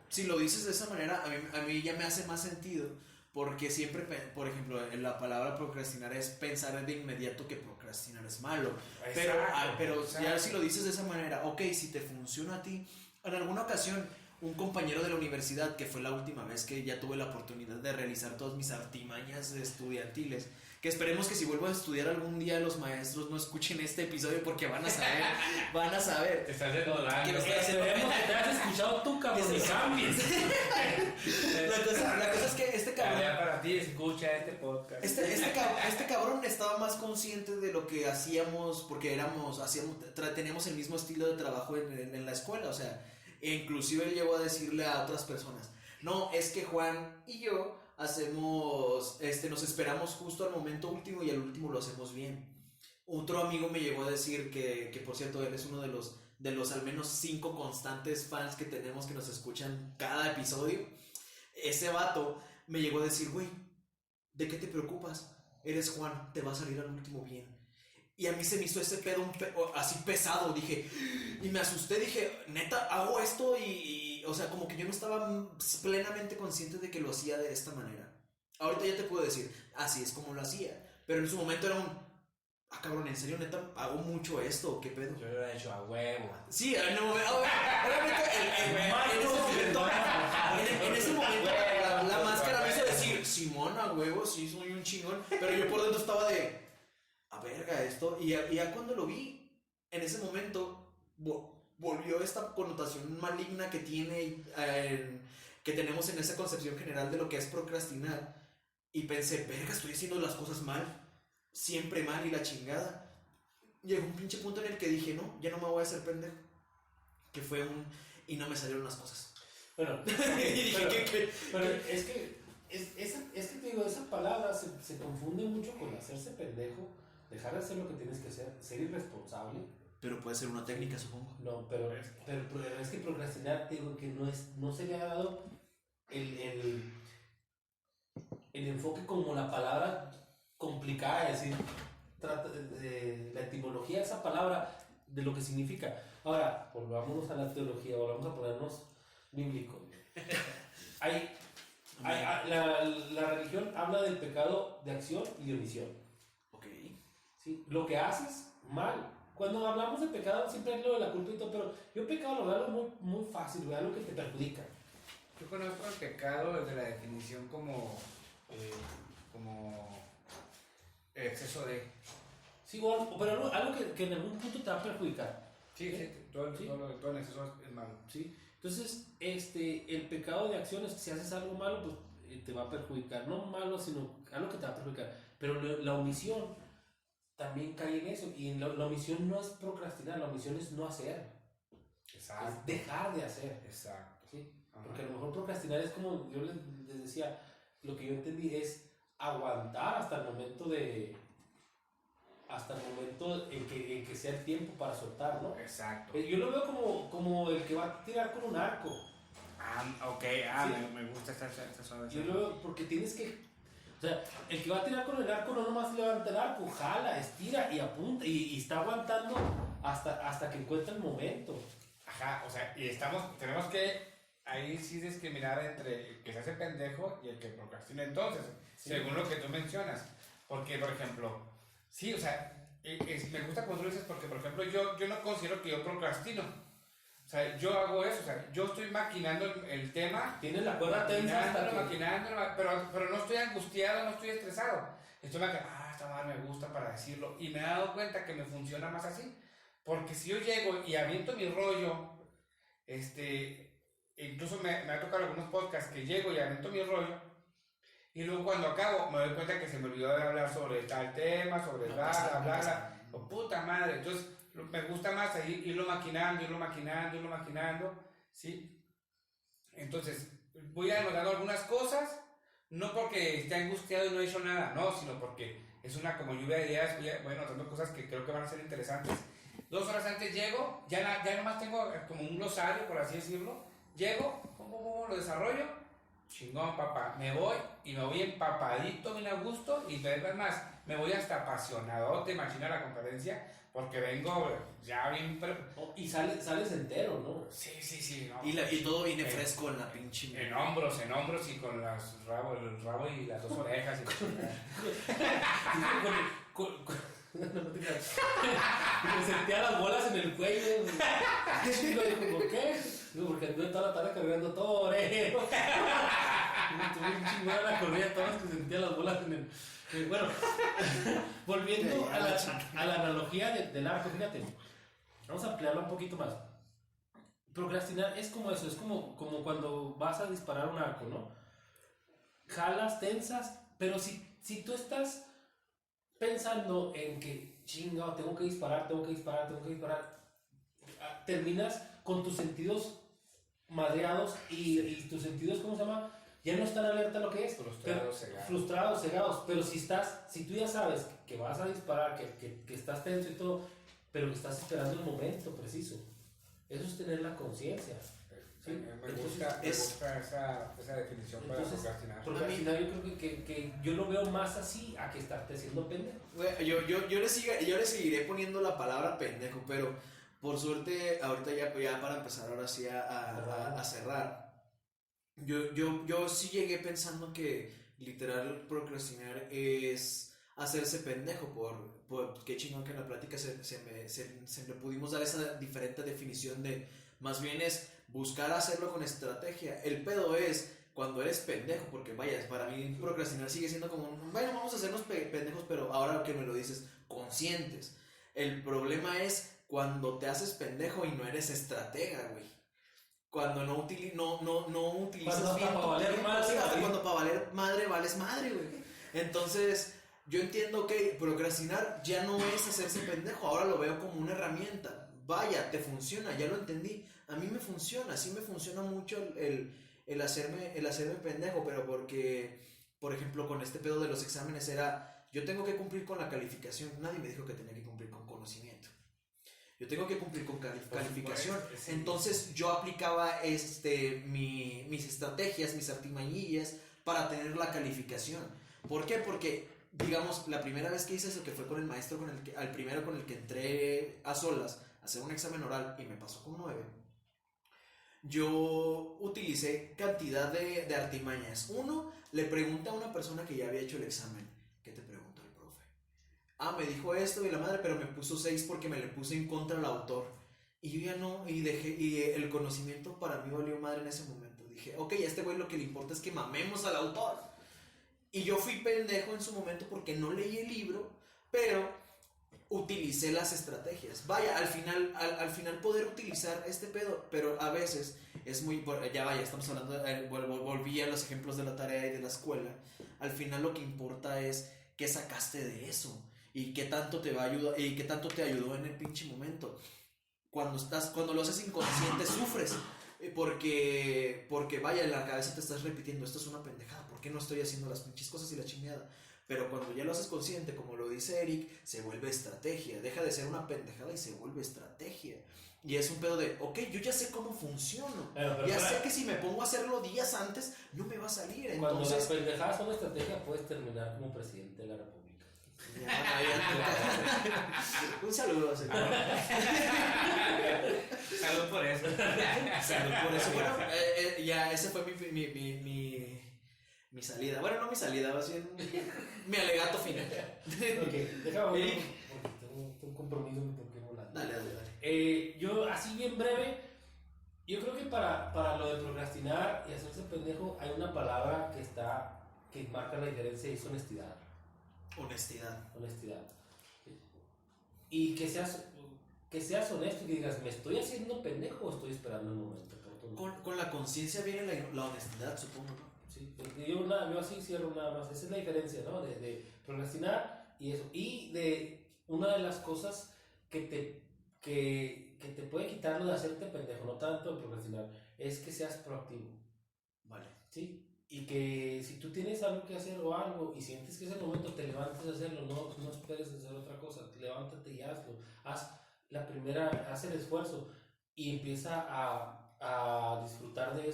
si lo dices de esa manera, a mí ya me hace más sentido. Porque siempre, por ejemplo, la palabra procrastinar es pensar de inmediato que procrastinar es malo. Pero ya si lo dices de esa manera, ok, si te funciona a ti. En alguna ocasión, un compañero de la universidad, que fue la última vez que ya tuve la oportunidad de realizar todas mis artimañas estudiantiles, que esperemos que si vuelvo a estudiar algún día los maestros no escuchen este episodio porque van a saber. Te estás enrolando. Esperemos que te hayas escuchado tú, cabrón, y cambies. La cosa es que este cabrón... Para ti, escucha este podcast. Este cabrón estaba más consciente de lo que hacíamos, porque teníamos el mismo estilo de trabajo en la escuela, o sea, e inclusive él llegó a decirle a otras personas, no, es que Juan y yo hacemos, nos esperamos justo al momento último y al último lo hacemos bien. Otro amigo me llegó a decir que por cierto, él es uno de los al menos 5 constantes fans que tenemos que nos escuchan cada episodio. Ese vato me llegó a decir, güey, ¿de qué te preocupas? Eres Juan, te va a salir al último bien. Y a mí se me hizo ese pedo así pesado, dije, y me asusté, dije, neta, hago esto y, o sea, como que yo no estaba plenamente consciente de que lo hacía de esta manera. Ahorita ya te puedo decir, así es como lo hacía, pero en su momento era cabrón, en serio, neta, hago mucho esto, ¿qué pedo? Yo lo he hecho a huevo. Sí, obviamente, en ese momento, la máscara me hizo decir, Simón, a huevo, sí, soy un chingón, pero yo por dentro estaba de... a verga esto, y ya cuando lo vi, en ese momento volvió esta connotación maligna que tiene, que tenemos en esa concepción general de lo que es procrastinar. Y pensé, verga, estoy haciendo las cosas mal, siempre mal y la chingada. Llegó un pinche punto en el que dije, no, ya no me voy a hacer pendejo. Que fue y no me salieron las cosas. Bueno, Y dije, pero es que te digo, esa palabra se confunde mucho con hacerse pendejo, dejar de hacer lo que tienes que hacer, ser irresponsable. Pero puede ser una técnica, supongo. No, pero es que procrastinar, te digo que no se le ha dado el enfoque como la palabra complicada, es decir, la etimología de esa palabra, de lo que significa. Ahora, volvámonos a la teología, volvamos a ponernos bíblicos. La religión habla del pecado de acción y de omisión. Ok. ¿Sí? Lo que haces mal. Cuando hablamos de pecado siempre es lo de la culpa y todo, pero yo pecado lo veo muy, muy fácil, ¿verdad? Lo que te perjudica. Yo conozco el pecado desde la definición como exceso de... Sí, pero algo que en algún punto te va a perjudicar. Sí, todo en exceso es malo. ¿Sí? Entonces, el pecado de acción es que si haces algo malo, pues te va a perjudicar. No malo, sino algo que te va a perjudicar. Pero la omisión también cae en eso. Y la omisión no es procrastinar, la omisión es no hacer. Exacto. Es dejar de hacer. Exacto. ¿Sí? Porque a lo mejor procrastinar es como yo les decía, lo que yo entendí es aguantar hasta el momento en que sea el tiempo para soltar, ¿no? Exacto. Yo lo veo como el que va a tirar con un arco. Ok, sí. me gusta esta suave. Yo lo veo porque tienes que, o sea, el que va a tirar con el arco no nomás levanta el arco, jala, estira y apunta y está aguantando hasta que encuentra el momento. Ajá, o sea, y tenemos que ahí sí discriminar entre el que se hace pendejo y el que procrastina entonces, sí, según lo que tú mencionas. Porque, por ejemplo, sí, o sea, me gusta cuando tú dices porque, por ejemplo, yo no considero que yo procrastino. O sea, yo hago eso, o sea, yo estoy maquinando el tema. Tienes la cuerda tensa hasta que... maquinándolo, pero no estoy angustiado, no estoy estresado. Estoy maquinando, esta madre me gusta para decirlo. Y me he dado cuenta que me funciona más así. Porque si yo llego y aviento mi rollo, incluso me ha tocado algunos podcasts que llego y aviento mi rollo, y luego cuando acabo me doy cuenta que se me olvidó de hablar sobre tal tema, sobre bla, puta madre. Entonces me gusta más ahí irlo maquinando, ¿sí? Entonces voy anotando algunas cosas, no porque esté angustiado y no he hecho nada, no, sino porque es una como lluvia de ideas, voy anotando cosas que creo que van a ser interesantes. 2 horas antes llego, ya nomás tengo como un glosario, por así decirlo. Llego, lo desarrollo, chingón, papá. Me voy empapadito, bien a gusto, y más, me voy hasta apasionado, te imaginas la conferencia, porque vengo ya bien... Y sales entero, ¿no? Sí. No, y todo viene fresco en la pinche... En hombros y con el rabo y las 2 orejas. Me sentía las bolas en el cuello. Digo, ¿por qué? Digo, porque anduve toda la tarde cargando torero. Tuve un chingón la corrida, todas que sentía las bolas en el. Bueno, volviendo a la analogía del arco, fíjate. Vamos a ampliarlo un poquito más. Procrastinar es como eso, es como cuando vas a disparar un arco, ¿no? Jalas, tensas, pero si tú estás pensando en que chingado, tengo que disparar, terminas con tus sentidos madreados y tus sentidos, ¿cómo se llama? Ya no están alerta a lo que es. Frustrados, cegados. Pero si tú ya sabes que vas a disparar, que estás tenso y todo, pero que estás esperando el momento preciso, eso es tener la conciencia. ¿Sí? Me gusta esa definición para procrastinar. Procrastinar yo creo que yo lo veo más así a que estarte haciendo pendejo. Yo le seguiré poniendo la palabra pendejo, pero por suerte ahorita ya para empezar ahora sí a cerrar. Yo sí llegué pensando que literal procrastinar es hacerse pendejo por qué chingón que en la plática se le pudimos dar esa diferente definición de más bien es buscar hacerlo con estrategia. El pedo es cuando eres pendejo, porque vaya, para mí procrastinar sigue siendo como, bueno, vamos a hacernos pendejos, pero ahora que me lo dices, conscientes. El problema es cuando te haces pendejo y no eres estratega, güey. cuando no utilizas Cuando bien hasta tu para valer tiempo, madre, sí, hasta güey. cuando para valer madre vales madre, güey. Entonces, yo entiendo que procrastinar ya no es hacerse pendejo, ahora lo veo como una herramienta. Vaya, te funciona, ya lo entendí. A mí me funciona, sí me funciona mucho el hacerme pendejo, pero porque, por ejemplo, con este pedo de los exámenes era, yo tengo que cumplir con la calificación, nadie me dijo que tenía que cumplir con conocimiento. Yo tengo que cumplir con calificación. Sí. Entonces yo aplicaba mis estrategias, mis artimañillas para tener la calificación. ¿Por qué? Porque, digamos, la primera vez que hice eso, que fue con el maestro, al primero con el que entré a solas a hacer un examen oral y me pasó con 9, yo utilicé cantidad de artimañas. Uno, le pregunta a una persona que ya había hecho el examen, ¿qué te preguntó el profe? Me dijo esto y la madre, pero me puso 6 porque me le puse en contra al autor. Y yo ya no, y el conocimiento para mí valió madre en ese momento. Dije, ok, a este güey lo que le importa es que mamemos al autor. Y yo fui pendejo en su momento porque no leí el libro, pero utilicé las estrategias. Vaya, al final poder utilizar este pedo, pero a veces es muy, ya vaya, estamos hablando, volví a los ejemplos de la tarea y de la escuela. Al final lo que importa es qué sacaste de eso y qué tanto te va a ayudar y qué tanto te ayudó en el pinche momento. Cuando lo haces inconsciente sufres. Porque vaya, en la cabeza te estás repitiendo, esto es una pendejada, ¿por qué no estoy haciendo las pinches cosas y la chingada? Pero cuando ya lo haces consciente, como lo dice Eric, se vuelve estrategia, deja de ser una pendejada y se vuelve estrategia. Y es un pedo de, ok, yo ya sé cómo funciono, Pero ya sé que si me pongo a hacerlo días antes, no me va a salir, cuando las entonces... pendejadas son estrategia, puedes terminar como presidente de la república. Un saludo, señor. Salud por eso. Salud por eso. Bueno, ya ese fue mi salida. Bueno, no mi salida, más bien mi alegato final. Ok, déjame ver, Eric. porque tengo un compromiso que tengo que volar. Dale. Yo, así bien breve, yo creo que para lo de procrastinar y hacerse pendejo hay una palabra que marca la diferencia y es honestidad. Honestidad. Y que seas honesto y que digas, ¿me estoy haciendo pendejo o estoy esperando el momento oportuno? Con la conciencia viene la honestidad, supongo, ¿no? Sí, yo así cierro nada más. Esa es la diferencia, ¿no? De procrastinar y eso. Y de una de las cosas que te puede quitar lo de hacerte pendejo, no tanto de procrastinar, es que seas proactivo. Vale. ¿Sí? Y que si tú tienes algo que hacer o algo y sientes que es el momento, te levantes a hacerlo, no esperes hacer otra cosa, levántate y hazlo. Haz el esfuerzo y empieza a disfrutar de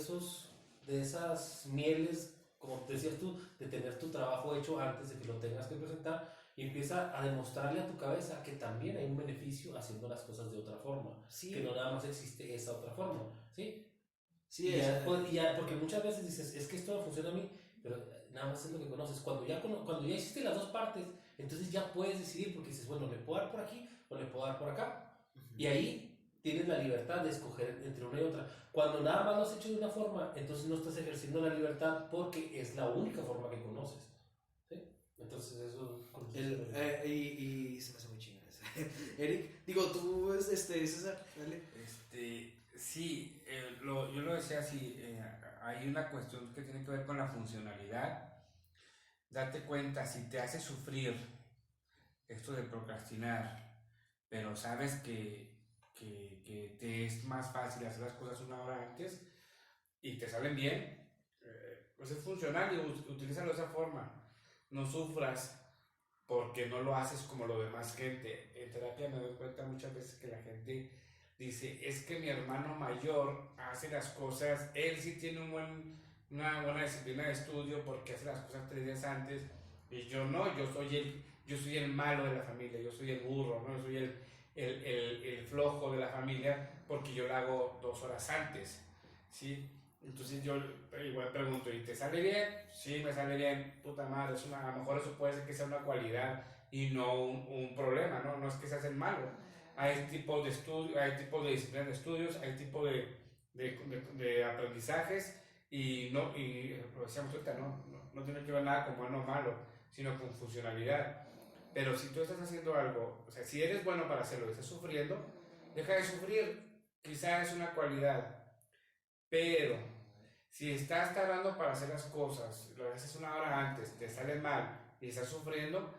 esas mieles, como te decías tú, de tener tu trabajo hecho antes de que lo tengas que presentar y empieza a demostrarle a tu cabeza que también hay un beneficio haciendo las cosas de otra forma, Sí. que no nada más existe esa otra forma, ¿sí? Sí, Porque muchas veces dices, es que esto no funciona a mí, pero nada más es lo que conoces. Cuando ya hiciste las dos partes, entonces ya puedes decidir, porque dices, bueno, le puedo dar por aquí o le puedo dar por acá. Y ahí tienes la libertad de escoger entre una y otra. Cuando nada más lo has hecho de una forma, entonces no estás ejerciendo la libertad porque es la única forma que conoces. ¿Sí? Entonces eso... y se me hace muy chingón eso. Eric, digo, tú, César, dale. Sí, yo lo decía así, hay una cuestión que tiene que ver con la funcionalidad. Date cuenta, si te hace sufrir esto de procrastinar, pero sabes que te es más fácil hacer las cosas una hora antes y te salen bien, pues es funcional y utilízalo de esa forma. No sufras porque no lo haces como lo demás gente. En terapia me doy cuenta muchas veces que la gente dice, es que mi hermano mayor hace las cosas, él sí tiene una buena disciplina de estudio porque hace las cosas 3 días antes y yo no, yo soy el malo de la familia, yo soy el burro, ¿no? Yo soy el flojo de la familia porque yo lo hago 2 horas antes, ¿sí? Entonces yo igual pregunto, ¿y te sale bien? Sí, me sale bien, puta madre, a lo mejor eso puede ser que sea una cualidad y no un problema, ¿no? No es que seas el malo. Hay tipos de estudios, hay tipos de disciplinas de estudios, hay tipos de aprendizajes y lo decíamos ahorita, no tiene que ver nada con bueno o malo, sino con funcionalidad. Pero si tú estás haciendo algo, o sea, si eres bueno para hacerlo y estás sufriendo, deja de sufrir, quizás es una cualidad. Pero si estás tardando para hacer las cosas, lo haces una hora antes, te sale mal y estás sufriendo,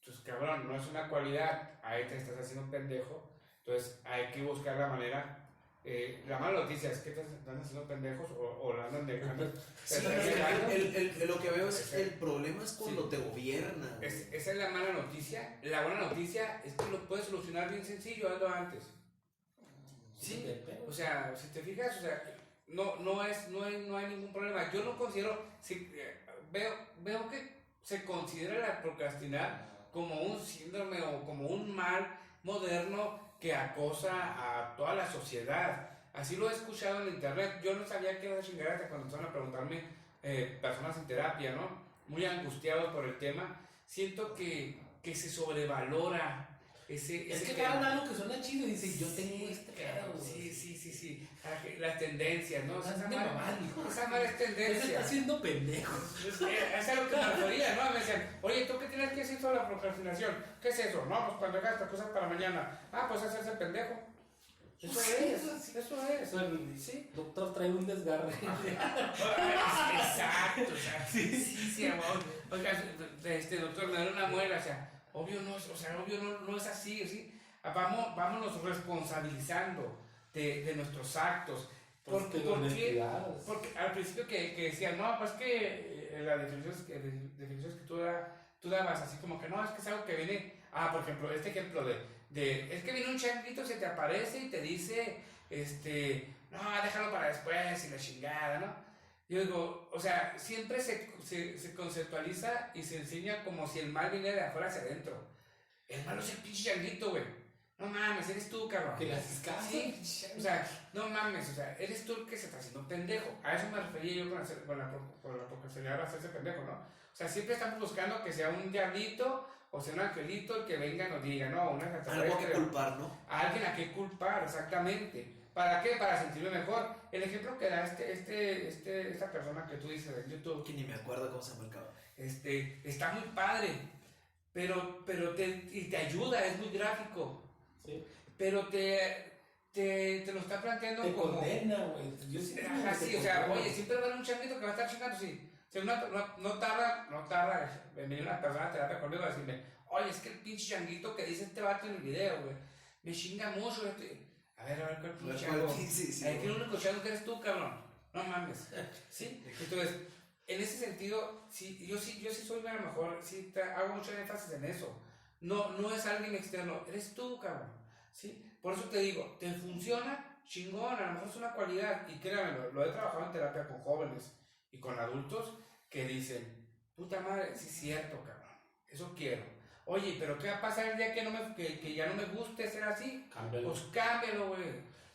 pues cabrón, no es una cualidad, ahí te estás haciendo un pendejo. Entonces hay que buscar la manera. La mala noticia es que te están haciendo pendejos o la andan dejando. Sí, lo que veo es el problema es cuando te gobierna. Esa es la mala noticia. La buena noticia es que lo puedes solucionar bien sencillo, hazlo antes. Sí, o sea, si te fijas, o sea, no hay ningún problema. Yo no considero, veo que se considera la procrastinar como un síndrome o como un mal moderno que acosa a toda la sociedad. Así lo he escuchado en internet. Yo no sabía que era esa chingada hasta cuando empezaron a preguntarme personas en terapia, ¿no? Muy angustiados por el tema. Siento que se sobrevalora ese es que tema. cada algo que suena chido y dice, yo tengo este pedo. Sí. Las tendencias, ¿no? Esa Esa madre es tendencia. Se está haciendo pendejo. Es a lo que me refería, ¿no? Me decían, oye, ¿tú qué tienes que decir sobre la procrastinación? ¿Qué es eso? No, pues cuando hagas las cosas para mañana. Ah, pues hacerse pendejo. Eso es. Sí. Doctor, trae un desgarre. Exacto, o sea, sí, amor. Oiga, doctor, me duele una muela, o sea, obvio no es así, ¿sí? Vámonos responsabilizando de nuestros actos. Porque al principio que decían, no, pues que las definiciones que tú dabas, así como que no, es que es algo que viene, por ejemplo, este ejemplo es que viene un changuito, se te aparece y te dice, no, déjalo para después y la chingada, ¿no? Yo digo, o sea, siempre se conceptualiza y se enseña como si el mal viniera de afuera hacia adentro. El malo es el pinche changuito, güey. No mames, eres tú, cabrón. Que le haces caso. Sí, o sea, no mames, o sea, eres tú el que se está haciendo pendejo. A eso me refería yo con la procrastinación de hacerse pendejo, ¿no? O sea, siempre estamos buscando que sea un diablito o sea un angelito el que venga y nos diga, no, una extraterrestre. Algo a que culpar, ¿no? Alguien a que culpar, exactamente. ¿Para qué? Para sentirme mejor. El ejemplo que da esta persona que tú dices en YouTube. Que ni me acuerdo cómo se llama el cabrón. Está muy padre, pero te ayuda, es muy gráfico. Sí. Pero te lo está planteando te como... Te condena, güey. Yo sí. Sí, o sea, oye, siempre va a haber un changuito que va a estar chingando, sí. O sea, no tarda venir una persona a terapia conmigo a decirme, oye, es que el pinche changuito que dice este vato en el video, güey, me chinga mucho. A ver, ¿cuál pinche chango? Sí. El único chango que eres tú, cabrón. No mames. ¿Sí? Entonces, en ese sentido, sí, yo sí soy a lo mejor, sí hago mucho énfasis en eso. No es alguien externo, eres tú, cabrón. ¿Sí? Por eso te digo, ¿te funciona? Chingón, a lo mejor es una cualidad. Y créanme, lo he trabajado en terapia con jóvenes y con adultos que dicen, puta madre, sí es cierto, cabrón, eso quiero. Oye, pero ¿qué va a pasar el día que ya no me guste ser así? Cámbialo. Pues cámbialo, güey.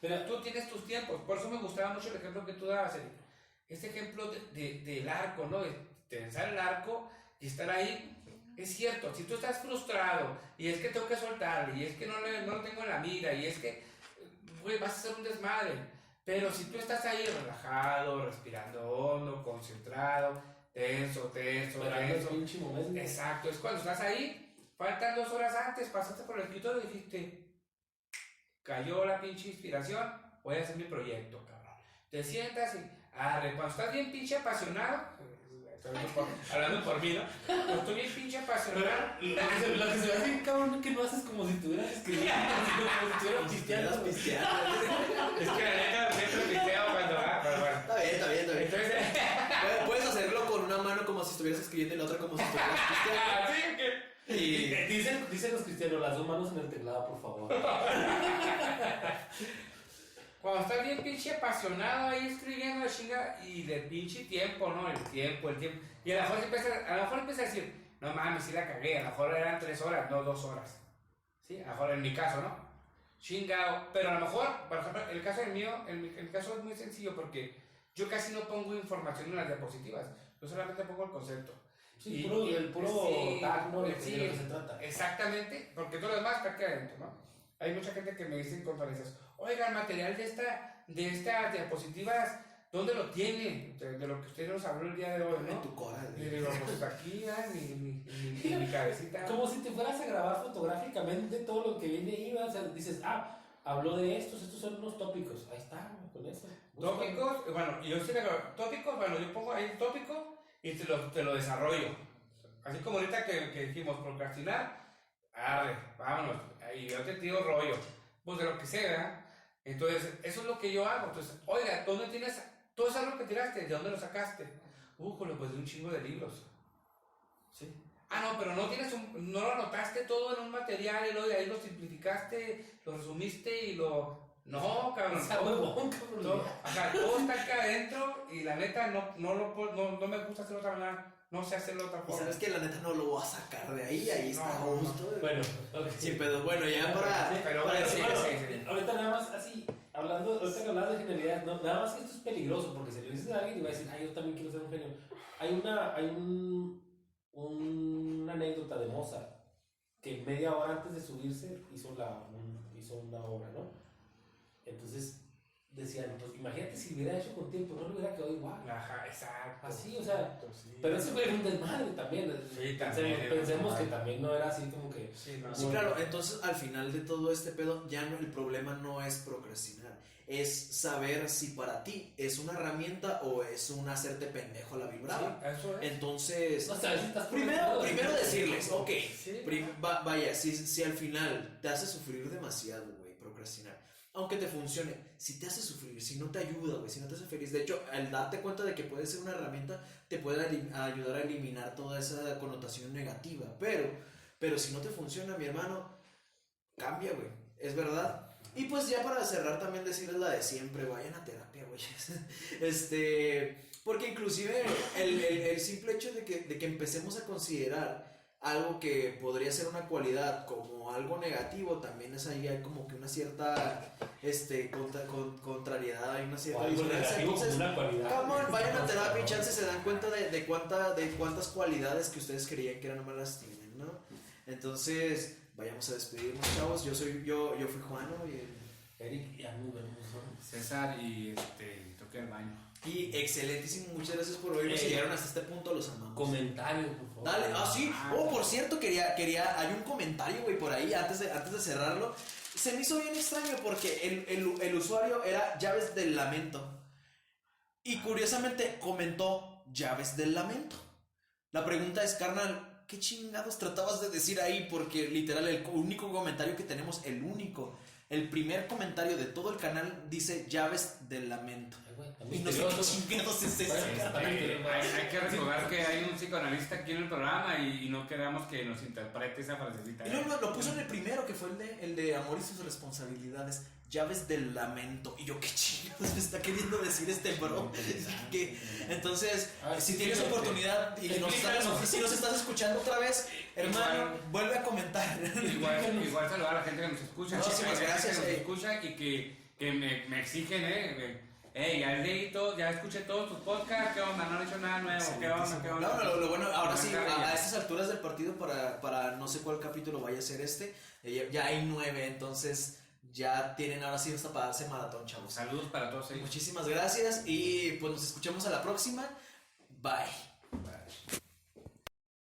Pero tú tienes tus tiempos. Por eso me gustaba mucho el ejemplo que tú dabas, Eric. Este ejemplo del arco, ¿no? De tensar el arco y estar ahí. Es cierto, si tú estás frustrado y es que tengo que soltar y es que no lo tengo en la mira y es que, güey, vas a hacer un desmadre. Pero si tú estás ahí relajado, respirando hondo, concentrado, tenso. Exacto, es cuando estás ahí, faltan 2 horas antes, pasaste por el escritorio y dijiste, cayó la pinche inspiración, voy a hacer mi proyecto, cabrón. Te sientas y, cuando estás bien pinche apasionado, hablando por mí, ¿no? Cuando estoy bien pinche apasionado. Lo que se ve así, cabrón, que no haces como si estuvieras escribiendo, como si estuvieras pisteando. Es que la neta siempre pisteo cuando va, pero bueno. Está bien. Entonces, puedes hacerlo con una mano como si estuvieras escribiendo y la otra como si estuvieras pisteando. sí, que... Dicen los cristianos, las 2 manos en el teclado, por favor. Cuando estás bien pinche apasionado ahí escribiendo la chinga y de pinche tiempo, ¿no? El tiempo. Y a lo mejor empieza a decir, no mames, sí la cagué, a lo mejor eran 3 horas, no 2 horas. ¿Sí? A lo mejor en mi caso, ¿no? Chingado. Pero a lo mejor, por ejemplo, el caso del mío, el caso es muy sencillo porque yo casi no pongo información en las diapositivas. Yo solamente pongo el concepto. Sí, el puro tag, ¿no? De lo que se trata. Exactamente, porque todo lo demás está aquí adentro, ¿no? Hay mucha gente que me dice en conferencias, oiga, el material de estas diapositivas, ¿dónde lo tiene? De lo que usted nos habló el día de hoy, ¿no? En tu corazón. Y digo, pues aquí, mi cabecita. Como si te fueras a grabar fotográficamente todo lo que viene ahí, o sea, dices, habló de estos son unos tópicos. Ahí está, güey, con eso. Tópicos, bueno, yo sí tópicos, bueno, yo pongo ahí el tópico y te lo desarrollo. Así como ahorita que dijimos procrastinar, arre, vámonos, y yo te tiro rollo, pues de lo que sea. Entonces, eso es lo que yo hago. Entonces, oiga, ¿dónde tienes todo eso lo que tiraste? ¿De dónde lo sacaste? Pues de un chingo de libros. Sí. Ah, no, pero no lo anotaste todo en un material y luego de ahí lo simplificaste, lo resumiste y lo... No, cabrón. Está huevón, cabrón. Todo está acá adentro y la neta no me gusta hacerlo de otra manera. No sé hacerlo de otra Y forma. sabes que la neta no lo voy a sacar de ahí, ahí está justo. Bueno, ok. Sí, pero bueno, ya para... Sí, pero para bueno, decir- sí. Ahorita nada más así, ahorita que hablas de genialidad, no, nada más que esto es peligroso, porque si le dices a alguien y va a decir, yo también quiero ser un genio. Hay una anécdota de Mozart, que media hora antes de subirse hizo una obra, ¿no? Entonces decían, pues imagínate si lo hubiera hecho con tiempo, no le hubiera quedado igual. Ajá, exacto. Así, o sea, Sí. pero ese fue un desmadre también. Sí, también era Pensemos un que desmadre. también no era así como que... Sí, no. Sí, claro, entonces al final de todo este pedo, ya no, el problema no es procrastinar, es saber si para ti es una herramienta o es un hacerte pendejo a la vibrada. Sí, eso es. Entonces, No sabes si estás primero decirles, ok, Sí. vaya, si al final te hace sufrir demasiado, güey, procrastinar, aunque te funcione, si te hace sufrir, si no te ayuda, güey, si no te hace feliz, de hecho, al darte cuenta de que puede ser una herramienta, te puede ayudar a eliminar toda esa connotación negativa, pero si no te funciona, mi hermano, cambia, güey, es verdad. Y pues ya para cerrar también decirles la de siempre, vayan a terapia, güey. Porque inclusive el simple hecho de que empecemos a considerar algo que podría ser una cualidad como algo negativo, también es ahí, hay como que una cierta contrariedad, hay una O cierta algo disonancia. negativo como Entonces, una cualidad. come on, vayan a terapia y chance se dan cuenta de cuántas cualidades que ustedes creían que eran malas tienen, ¿no? Entonces, vayamos a despedirnos, chavos. Yo fui Juano Eric, ya muy bueno. César y toqué el baño. y excelentísimo, muchas gracias por oírnos. Si llegaron hasta este punto, los amamos. Comentario, por favor. Dale, sí. Por cierto, hay un comentario, güey, por ahí, antes de cerrarlo. Se me hizo bien extraño porque el usuario era Llaves del Lamento. Y curiosamente comentó Llaves del Lamento. La pregunta es, carnal, ¿qué chingados tratabas de decir ahí? Porque literal, el único comentario que tenemos, el primer comentario de todo el canal dice Llaves del Lamento. Ay, güey, está Y no sé qué chingados es eso, Bueno, carnal. Hay que recordar que hay un psicoanalista aquí en el programa y no queramos que nos interprete esa frasecita. Y luego lo puso en el primero, que fue el de Amor y sus responsabilidades. Llaves del Lamento. Y yo, ¿qué chingados me está queriendo decir este bro? Entonces, si tienes oportunidad y si nos estás escuchando otra vez, hermano, vuelve a comentar. Igual saludar a la gente que nos escucha. Muchísimas gracias, Que nos escucha y que me exigen, ya escuché todos tus podcasts, ¿qué onda? No he hecho nada nuevo, ¿qué onda? No, lo bueno, ahora sí, a estas alturas del partido, para no sé cuál capítulo vaya a ser ya hay 9, entonces ya tienen ahora sí hasta para darse maratón, chavos. Saludos para todos ellos. Muchísimas gracias y pues nos escuchamos a la próxima. Bye.